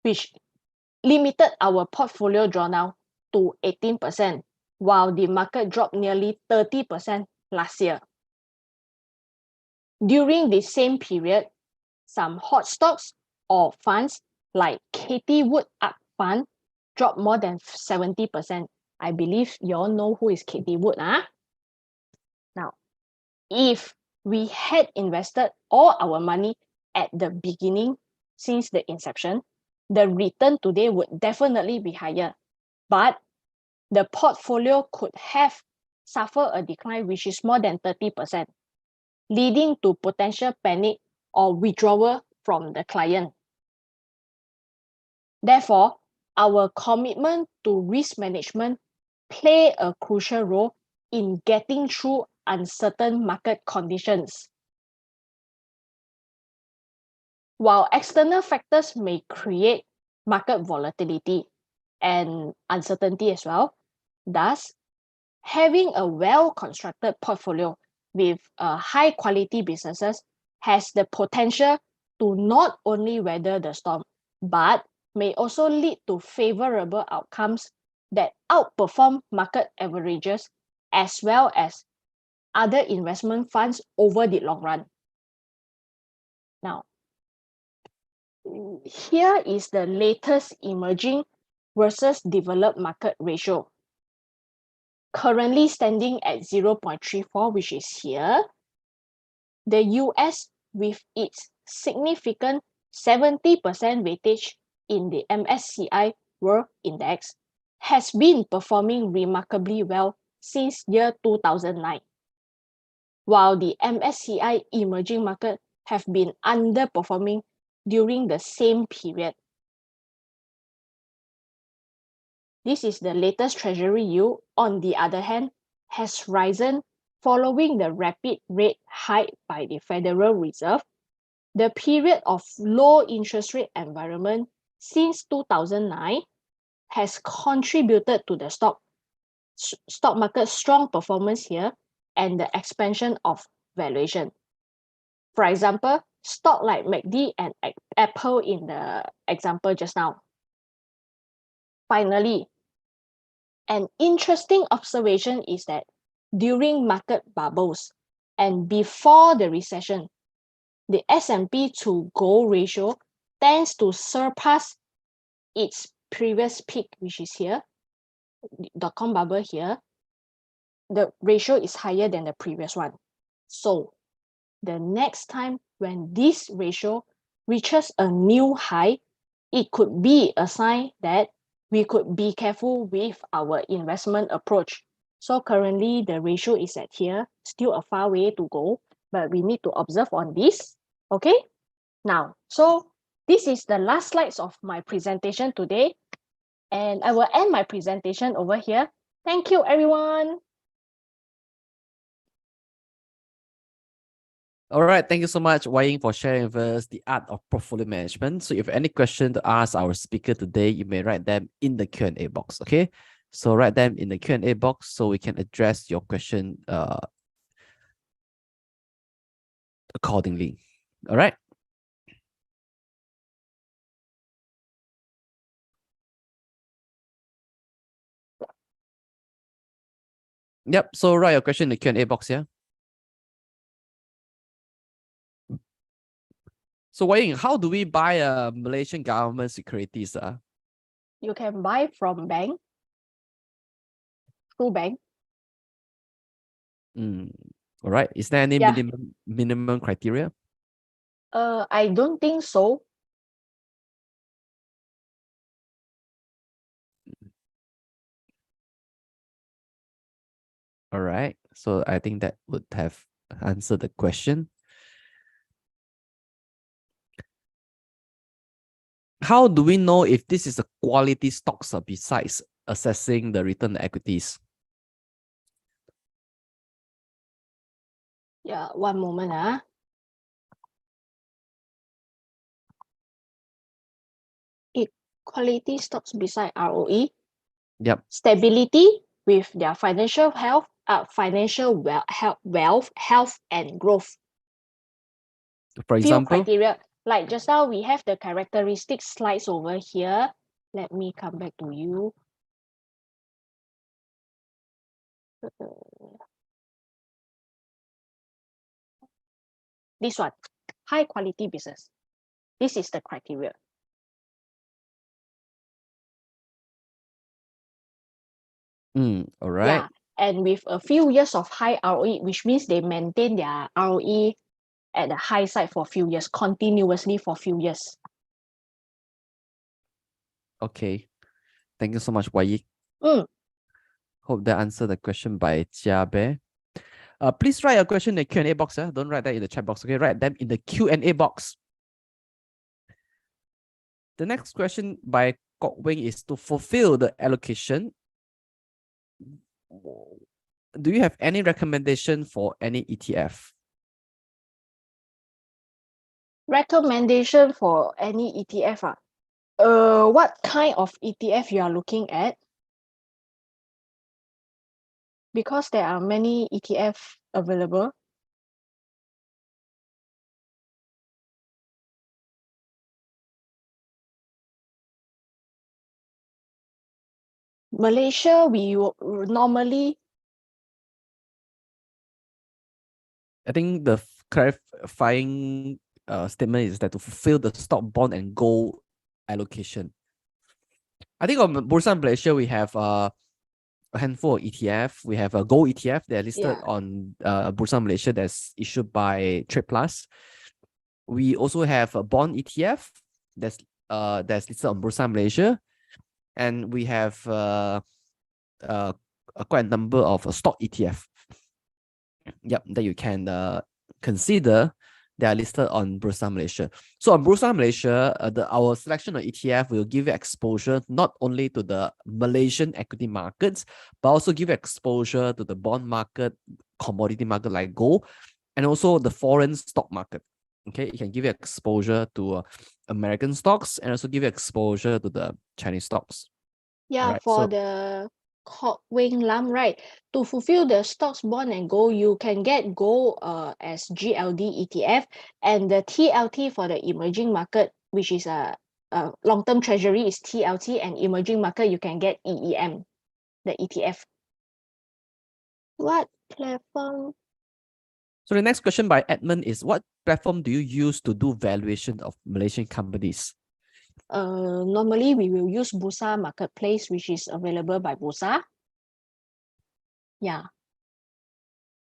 which limited our portfolio drawdown to 18%, while the market dropped nearly 30% last year. During the same period, some hot stocks or funds like Katie Wood Up Fund dropped more than 70%. I believe you all know who is Katie Wood. Now, if we had invested all our money at the beginning since the inception, the return today would definitely be higher. But the portfolio could have suffered a decline which is more than 30%, leading to potential panic or withdrawal from the client. Therefore, our commitment to risk management play a crucial role in getting through uncertain market conditions. While external factors may create market volatility, and uncertainty as well. Thus, having a well-constructed portfolio with high-quality businesses has the potential to not only weather the storm, but may also lead to favorable outcomes that outperform market averages as well as other investment funds over the long run. Now, here is the latest emerging versus developed market ratio. Currently standing at 0.34, which is here. The US, with its significant 70% weightage in the MSCI World Index, has been performing remarkably well since year 2009, while the MSCI emerging market have been underperforming during the same period. This is the latest treasury yield, on the other hand, has risen following the rapid rate hike by the Federal Reserve. The period of low interest rate environment since 2009 has contributed to the stock market's strong performance here and the expansion of valuation. For example, stock like MACD and Apple in the example just now. Finally, an interesting observation is that during market bubbles and before the recession, the S&P to gold ratio tends to surpass its previous peak, which is here, dot-com bubble here. The ratio is higher than the previous one. So the next time when this ratio reaches a new high, it could be a sign that we could be careful with our investment approach. So currently the ratio is at here, still a far way to go, but we need to observe on this. Okay, now, so this is the last slides of my presentation today, and I will end my presentation over here. Thank you, everyone. All right, thank you so much, Wai Ying, for sharing with us the art of portfolio management. So if you have any question to ask our speaker today, you may write them in the Q&A box, okay? So write them in the Q&A box so we can address your question accordingly. All right? Yep, so write your question in the Q&A box, yeah? So Wai Ying, how do we buy Malaysian government securities? You can buy from bank, through bank. All right. Is there any minimum criteria? I don't think so. All right. So I think that would have answered the question. How do we know if this is a quality stocks besides assessing the return on equities? Yeah, one moment. Quality stocks beside ROE. Yep. Stability with their financial health, health and growth. For example, few criteria. Like just now, we have the characteristic slides over here. Let me come back to you. This one, high quality business. This is the criteria. All right. Yeah, and with a few years of high ROE, which means they maintain their ROE at the high side for a few years, continuously for a few years. Okay. Thank you so much, Wai Ying. Hope that answered the question by Jia Bei. Please write your question in the Q&A box. Don't write that in the chat box. Okay, write them in the Q&A box. The next question by Kok Wing is to fulfill the allocation. Do you have any recommendation for any ETF? Recommendation for any ETF? What kind of ETF you are looking at? Because there are many ETF available. Malaysia, we normally, I think the clarifying statement is that to fulfill the stock, bond, and gold allocation. I think on Bursa Malaysia, we have a handful of ETF. We have a gold ETF. They're listed yeah, on Bursa Malaysia that's issued by Trade Plus. We also have a bond ETF that's listed on Bursa Malaysia. And we have quite a number of stock ETF. Yep, that you can consider. They are listed on Bursa Malaysia. So on Bursa Malaysia, our selection of ETF will give you exposure not only to the Malaysian equity markets, but also give you exposure to the bond market, commodity market like gold, and also the foreign stock market. Okay, it can give you exposure to American stocks and also give you exposure to the Chinese stocks. yeah, Right. for So the Wing Lam, right? To fulfill the stocks, bond, and gold, you can get gold as GLD ETF, and the TLT for the emerging market, which is a long-term treasury, is TLT, and emerging market you can get EEM, the ETF. What platform? So the next question by Edmund is, what platform do you use to do valuation of Malaysian companies? Normally we will use Bursa Marketplace, which is available by Bursa. Yeah.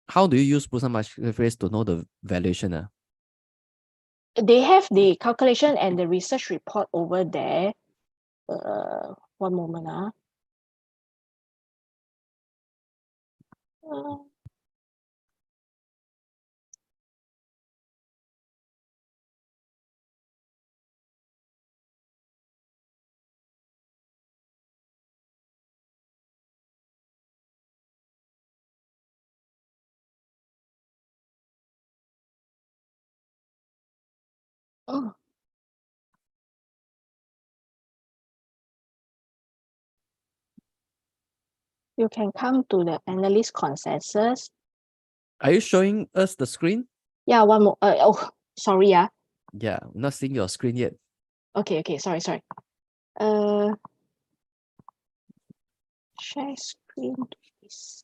How do you use Bursa Marketplace to know the valuation? They have the calculation and the research report over there. One moment. Oh, you can come to the analyst consensus. Are you showing us the screen? Yeah, one more. Oh, sorry. Yeah, I'm not seeing your screen yet. Okay, sorry. Share screen, please.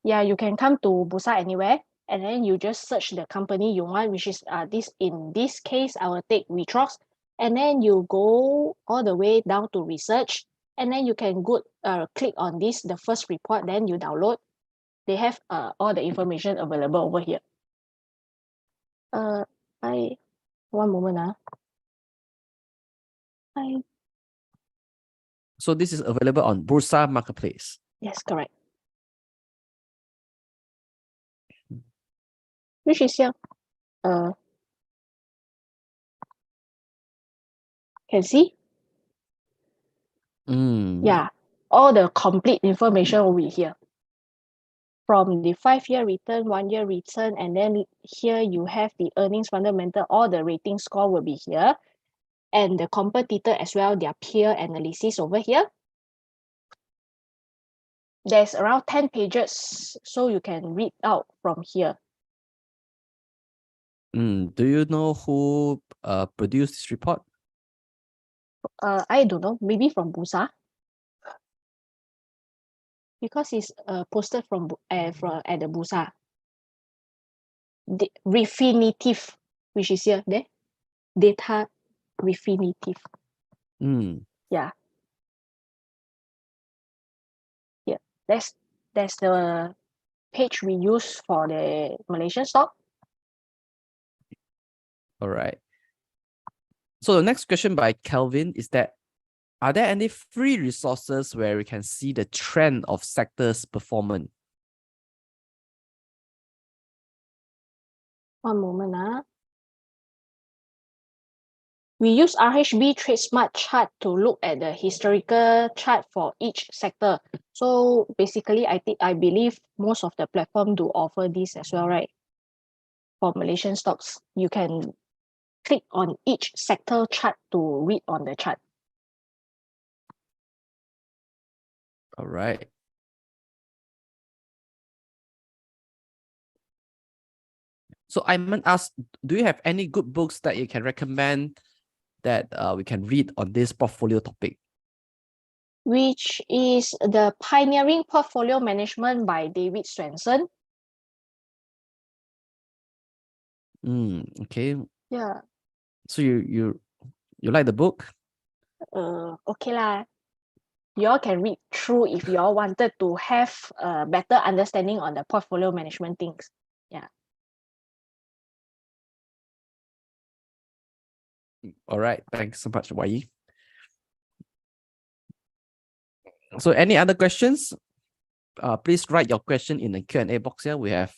Yeah, you can come to Bursa Anywhere, and then you just search the company you want, which is this. In this case, I will take Retrox, and then you go all the way down to research, and then you can click on this, the first report, then you download. They have all the information available over here. One moment. So this is available on Bursa Marketplace. Yes, correct. Which is here. Can see? Yeah, all the complete information will be here. From the 5-year return, 1-year return, and then here you have the earnings fundamental, all the rating score will be here. And the competitor as well, their peer analysis over here. There's around 10 pages, so you can read out from here. Do you know who produced this report? I don't know, maybe from Bursa. Because it's posted from at the Bursa. The Refinitiv, which is here, there. Data Refinitiv. Yeah. Yeah. That's the page we use for the Malaysian stock. All right. So the next question by Kelvin is that, are there any free resources where we can see the trend of sectors' performance? One moment. We use RHB TradeSmart chart to look at the historical chart for each sector. So basically, I believe most of the platform do offer this as well, right? For Malaysian stocks, you can click on each sector chart to read on the chart. All right. So I meant ask, do you have any good books that you can recommend that we can read on this portfolio topic? Which is the Pioneering Portfolio Management by David Swenson. Okay. Yeah. So you like the book? Okay lah. You all can read through if you all wanted to have a better understanding on the portfolio management things. Yeah. All right. Thanks so much, Wai. So any other questions? Please write your question in the Q&A box here. We have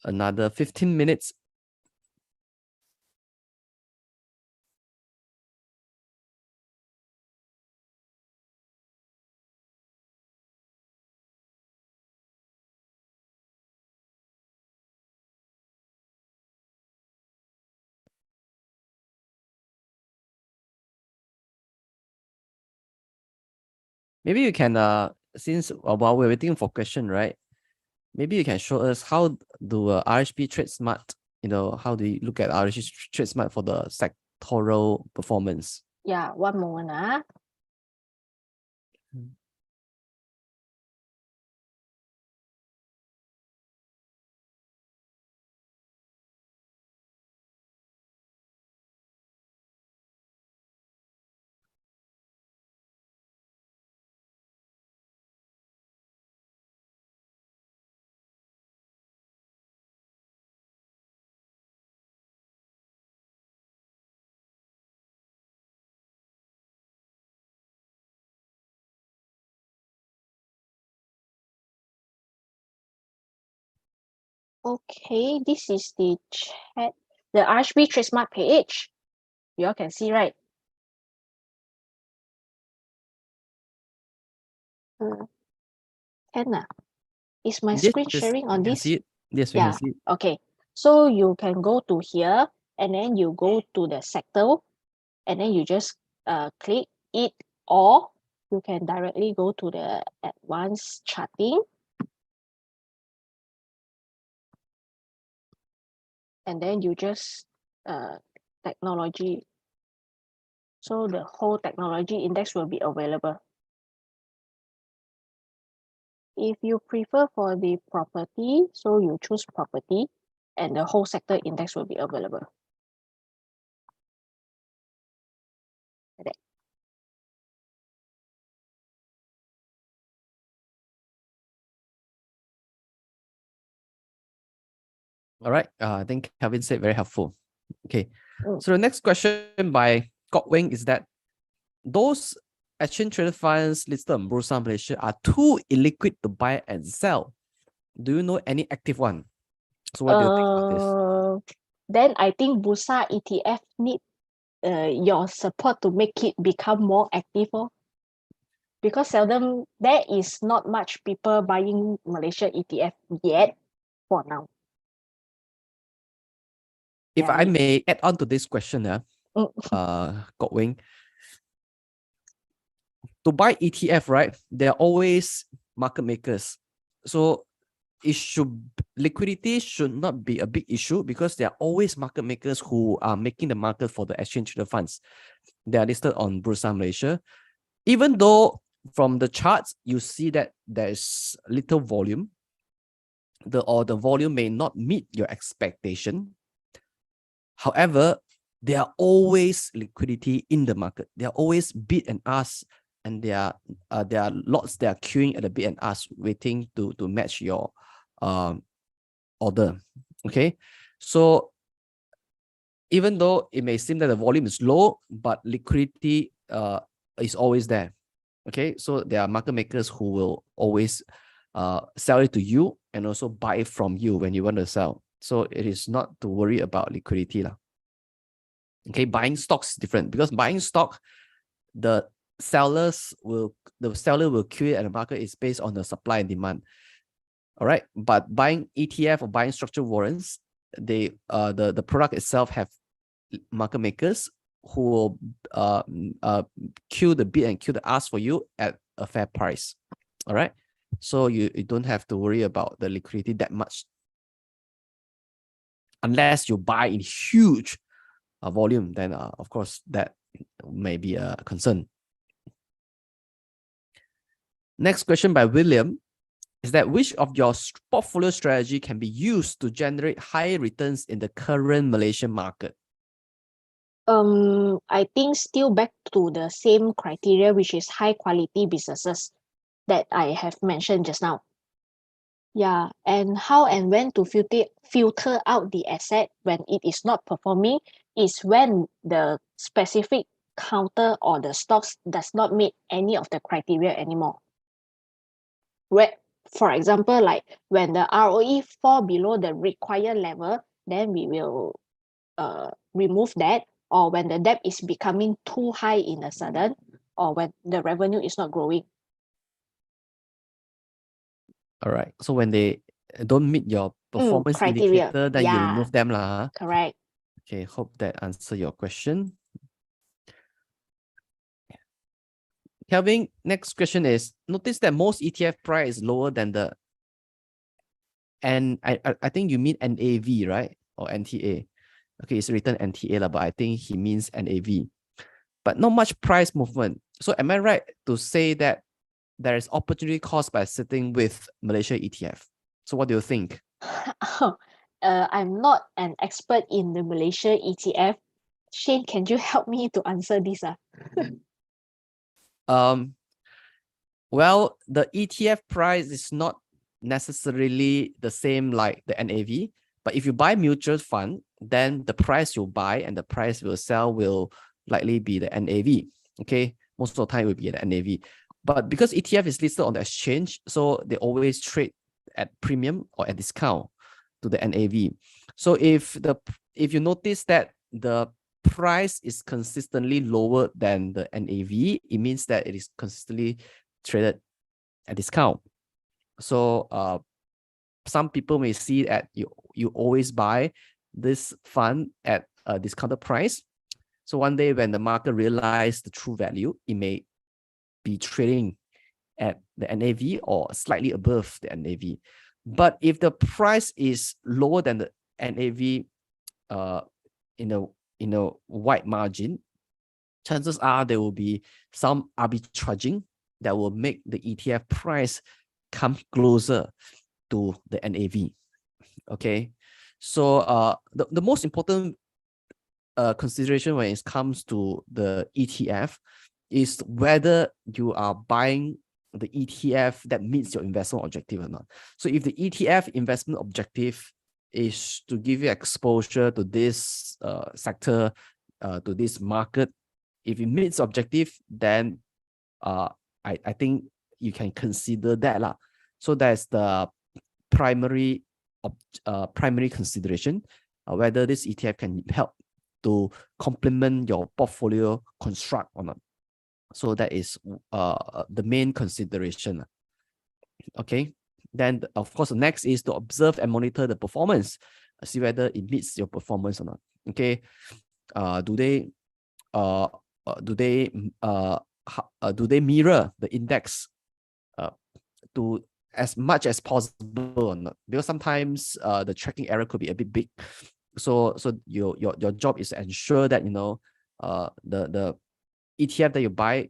another 15 minutes. Maybe you can, since while we're waiting for question, right? Maybe you can show us how do RHP trade smart, how do you look at RHP trade smart for the sectoral performance? Yeah, one moment. Okay, this is the chat, the RHP trade smart page. You all can see, right? Can is my screen sharing on we can this? see it. Yes, we Yeah. can see it. Okay. So you can go to here and then you go to the sector and then you just click it, or you can directly go to the advanced charting. And then you just technology. So the whole technology index will be available. If you prefer for the property, so you choose property and the whole sector index will be available. Like that. All right. I think Kevin said very helpful. Okay. Mm. So the next question by Kok Wing is that those exchange traded funds listed on Bursa Malaysia are too illiquid to buy and sell. Do you know any active one? So what do you think about this? Then I think Bursa ETF need your support to make it become more active, because seldom there is not much people buying Malaysia ETF yet for now. If Yeah, I may add on to this question, Kok Wing, to buy ETF, right? There are always market makers. So liquidity should not be a big issue because there are always market makers who are making the market for the exchange traded funds. They are listed on Bursa Malaysia. Even though from the charts you see that there is little volume, the volume may not meet your expectation. However, there are always liquidity in the market. There are always bid and ask, and there are lots that are queuing at the bid and ask, waiting to match your order. Okay, so even though it may seem that the volume is low, but liquidity is always there. Okay, so there are market makers who will always sell it to you and also buy from you when you want to sell. So it is not to worry about liquidity lah. Okay, buying stocks is different because buying stock, the seller will queue at the market is based on the supply and demand. All right, but buying ETF or buying structured warrants, the product itself have market makers who will queue the bid and queue the ask for you at a fair price. All right. So you don't have to worry about the liquidity that much, unless you buy in huge volume. Then of course that may be a concern. Next question by William is that which of your portfolio strategy can be used to generate higher returns in the current Malaysian market? I think still back to the same criteria, which is high quality businesses that I have mentioned just now. Yeah, and how and when to filter out the asset when it is not performing is when the specific counter or the stocks does not meet any of the criteria anymore. Where, for example, like when the ROE fall below the required level, then we will remove that, or when the debt is becoming too high in a sudden, or when the revenue is not growing. All right. So when they don't meet your performance criteria. indicator, then you remove them lah. Correct. Okay, hope that answer your question. Kelvin, next question is, notice that most ETF price is lower than the, and I think you mean NAV, right? Or NTA. Okay, it's written NTA, but I think he means NAV. But not much price movement. So am I right to say that there is opportunity cost by sitting with Malaysia ETF? So what do you think? I'm not an expert in the Malaysia ETF. Shane, can you help me to answer this? Well, the ETF price is not necessarily the same like the NAV, but if you buy mutual fund, then the price you buy and the price you will sell will likely be the NAV. Okay, most of the time it will be the NAV. But because ETF is listed on the exchange, so they always trade at premium or at discount to the NAV. So if you notice that the price is consistently lower than the NAV, it means that it is consistently traded at discount. So some people may see that you always buy this fund at a discounted price. So one day when the market realizes the true value, it may be trading at the NAV or slightly above the NAV. But if the price is lower than the NAV in a wide margin, chances are there will be some arbitraging that will make the ETF price come closer to the NAV. Okay, so the most important consideration when it comes to the ETF is whether you are buying the ETF that meets your investment objective or not. So if the ETF investment objective is to give you exposure to this sector, to this market, if it meets objective, then I think you can consider that lah. So that's the primary consideration, whether this ETF can help to complement your portfolio construct or not. So that is the main consideration. Okay, then of course the next is to observe and monitor the performance, see whether it meets your performance or not. Okay, do they mirror the index to as much as possible or not? Because sometimes the tracking error could be a bit big. So your job is to ensure that the ETF that you buy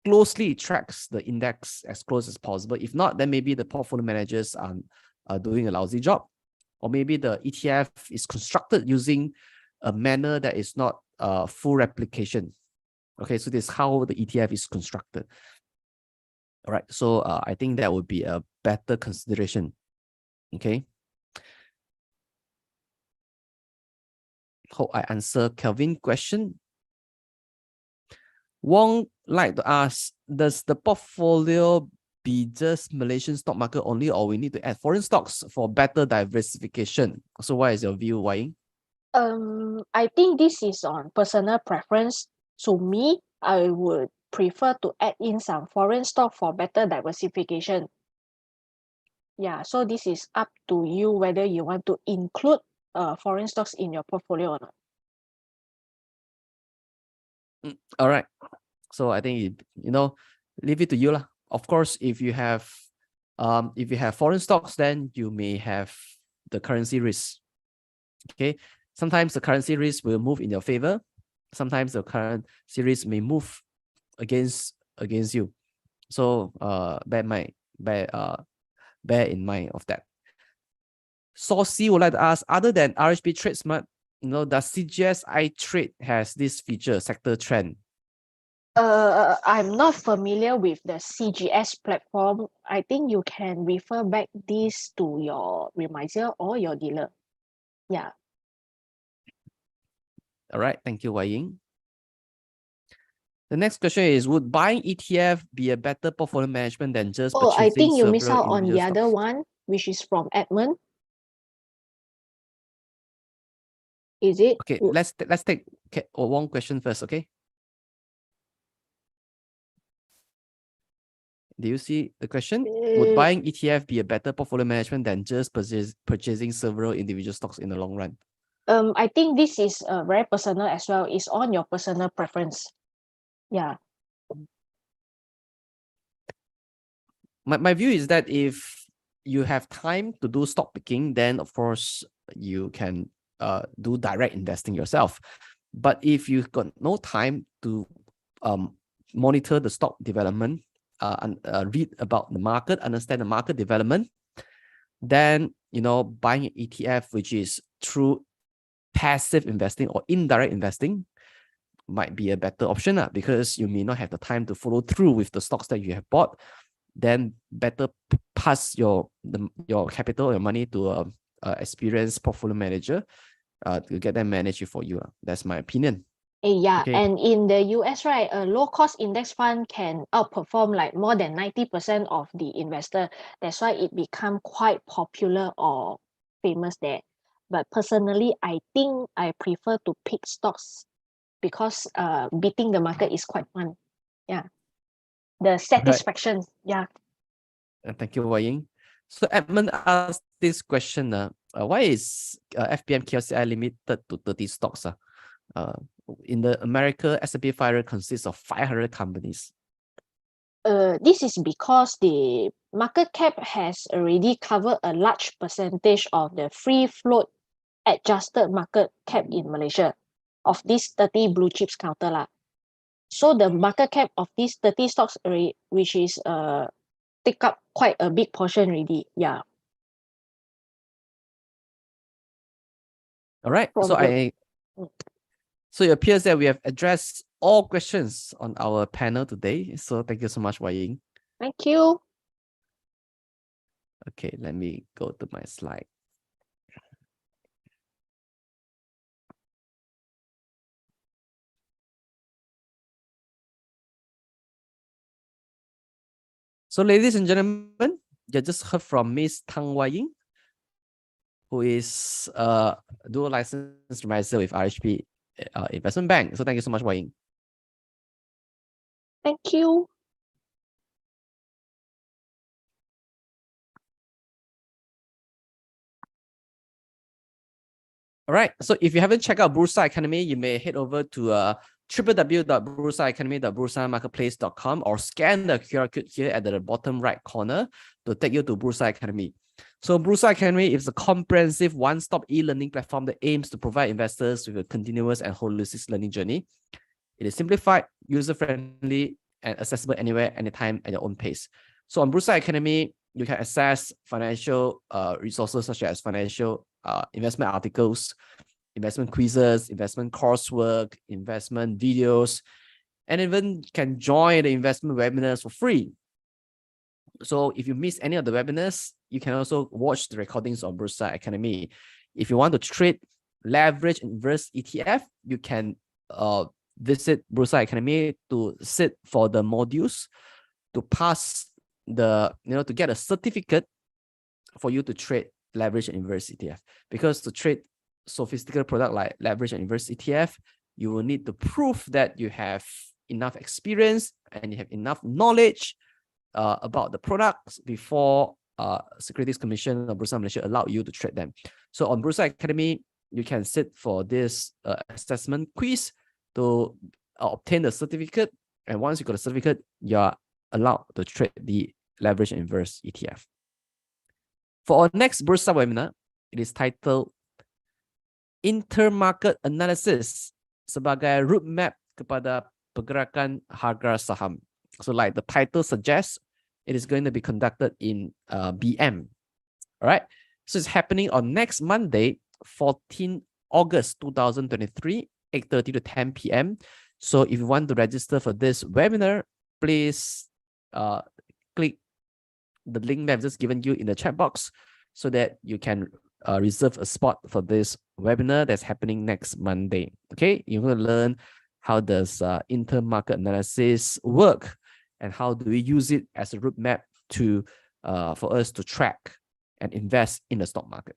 closely tracks the index as close as possible. If not, then maybe the portfolio managers are doing a lousy job, or maybe the ETF is constructed using a manner that is not full replication. Okay, so this is how the ETF is constructed. All right, so I think that would be a better consideration. Okay. Hope I answer Kelvin's question. Wong like to ask, does the portfolio be just Malaysian stock market only, or we need to add foreign stocks for better diversification? So what is your view, Wai? I think this is on personal preference. To me, I would prefer to add in some foreign stock for better diversification. Yeah, so this is up to you whether you want to include foreign stocks in your portfolio or not. All right. So I think leave it to you lah. Of course, if you have foreign stocks, then you may have the currency risk. Okay. Sometimes the currency risk will move in your favor. Sometimes the currency risk may move against you. So bear in mind of that. Saucy would like to ask, other than RHB TradeSmart, does CGS iTrade has this feature, sector trend? I'm not familiar with the CGS platform. I think you can refer back this to your remisier or your dealer. Yeah. All right. Thank you, Wai Ying. The next question is, would buying ETF be a better portfolio management than just purchasing I think you missed several out on the individual other stocks? one, which is from Edmund. Is it? Okay, let's take one question first, okay? Do you see the question? Would buying ETF be a better portfolio management than just purchasing several individual stocks in the long run? I think this is very personal as well. It's on your personal preference. Yeah. My view is that if you have time to do stock picking, then of course you can do direct investing yourself. But if you've got no time to monitor the stock development, read about the market, understand the market development, then buying an ETF, which is through passive investing or indirect investing, might be a better option because you may not have the time to follow through with the stocks that you have bought. Then better pass your capital, your money to a experienced portfolio manager to get them manage it for you. That's my opinion. Yeah, Okay. and in the US, right, a low-cost index fund can outperform like more than 90% of the investor. That's why it become quite popular or famous there. But personally, I think I prefer to pick stocks because beating the market is quite fun. Yeah. The satisfaction. Yeah. Thank you, Wai Ying. So Edmund asked this question: why is FPM KLCI limited to 30 stocks? In the America, S&P 500 consists of 500 companies. This is because the market cap has already covered a large percentage of the free float adjusted market cap in Malaysia of these 30 blue chips counter lah. So the market cap of these 30 stocks already, which is take up quite a big portion already. Yeah. All right. So it appears that we have addressed all questions on our panel today. So thank you so much, Wai Ying. Thank you. Okay, let me go to my slide. So ladies and gentlemen, you just heard from Miss Tang Wai Ying, who is dual licensed advisor with RHB Investment Bank. So thank you so much, Wai Ying. Thank you. All right. So if you haven't checked out Bursa Academy, you may head over to www.bursaacademy.bursamarketplace.com or scan the QR code here at the bottom right corner to take you to Bursa Academy. So Bursa Academy is a comprehensive one-stop e-learning platform that aims to provide investors with a continuous and holistic learning journey. It is simplified, user-friendly, and accessible anywhere, anytime, at your own pace. So on Bursa Academy, you can access financial resources such as financial investment articles, investment quizzes, investment coursework, investment videos, and even can join the investment webinars for free. So if you miss any of the webinars, you can also watch the recordings on Bursa Academy. If you want to trade leverage inverse ETF, you can visit Bursa Academy to sit for the modules to pass the, to get a certificate for you to trade leverage and inverse ETF. Because to trade sophisticated product like leverage and inverse ETF, you will need to prove that you have enough experience and you have enough knowledge about the products before Securities Commission of Bursa Malaysia allow you to trade them. So on Bursa Academy, you can sit for this assessment quiz to obtain the certificate. And once you got a certificate, you're allowed to trade the leverage inverse ETF. For our next Bursa webinar, it is titled Intermarket Analysis sebagai roadmap kepada pergerakan harga saham. So like the title suggests, it is going to be conducted in BM. All right. So it's happening on next Monday, 14 August 2023, 8:30 to 10 p.m. So if you want to register for this webinar, please click the link that I've just given you in the chat box so that you can reserve a spot for this webinar that's happening next Monday. Okay, you're going to learn how does intermarket analysis work and how do we use it as a roadmap to for us to track and invest in the stock market.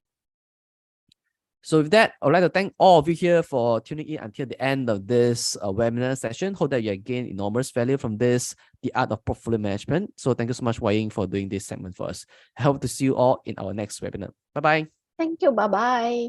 So with that, I would like to thank all of you here for tuning in until the end of this webinar session. Hope that you gain enormous value from this, the art of portfolio management. So thank you so much, Wai Ying, for doing this segment for us. I hope to see you all in our next webinar. Bye-bye. Thank you. Bye-bye.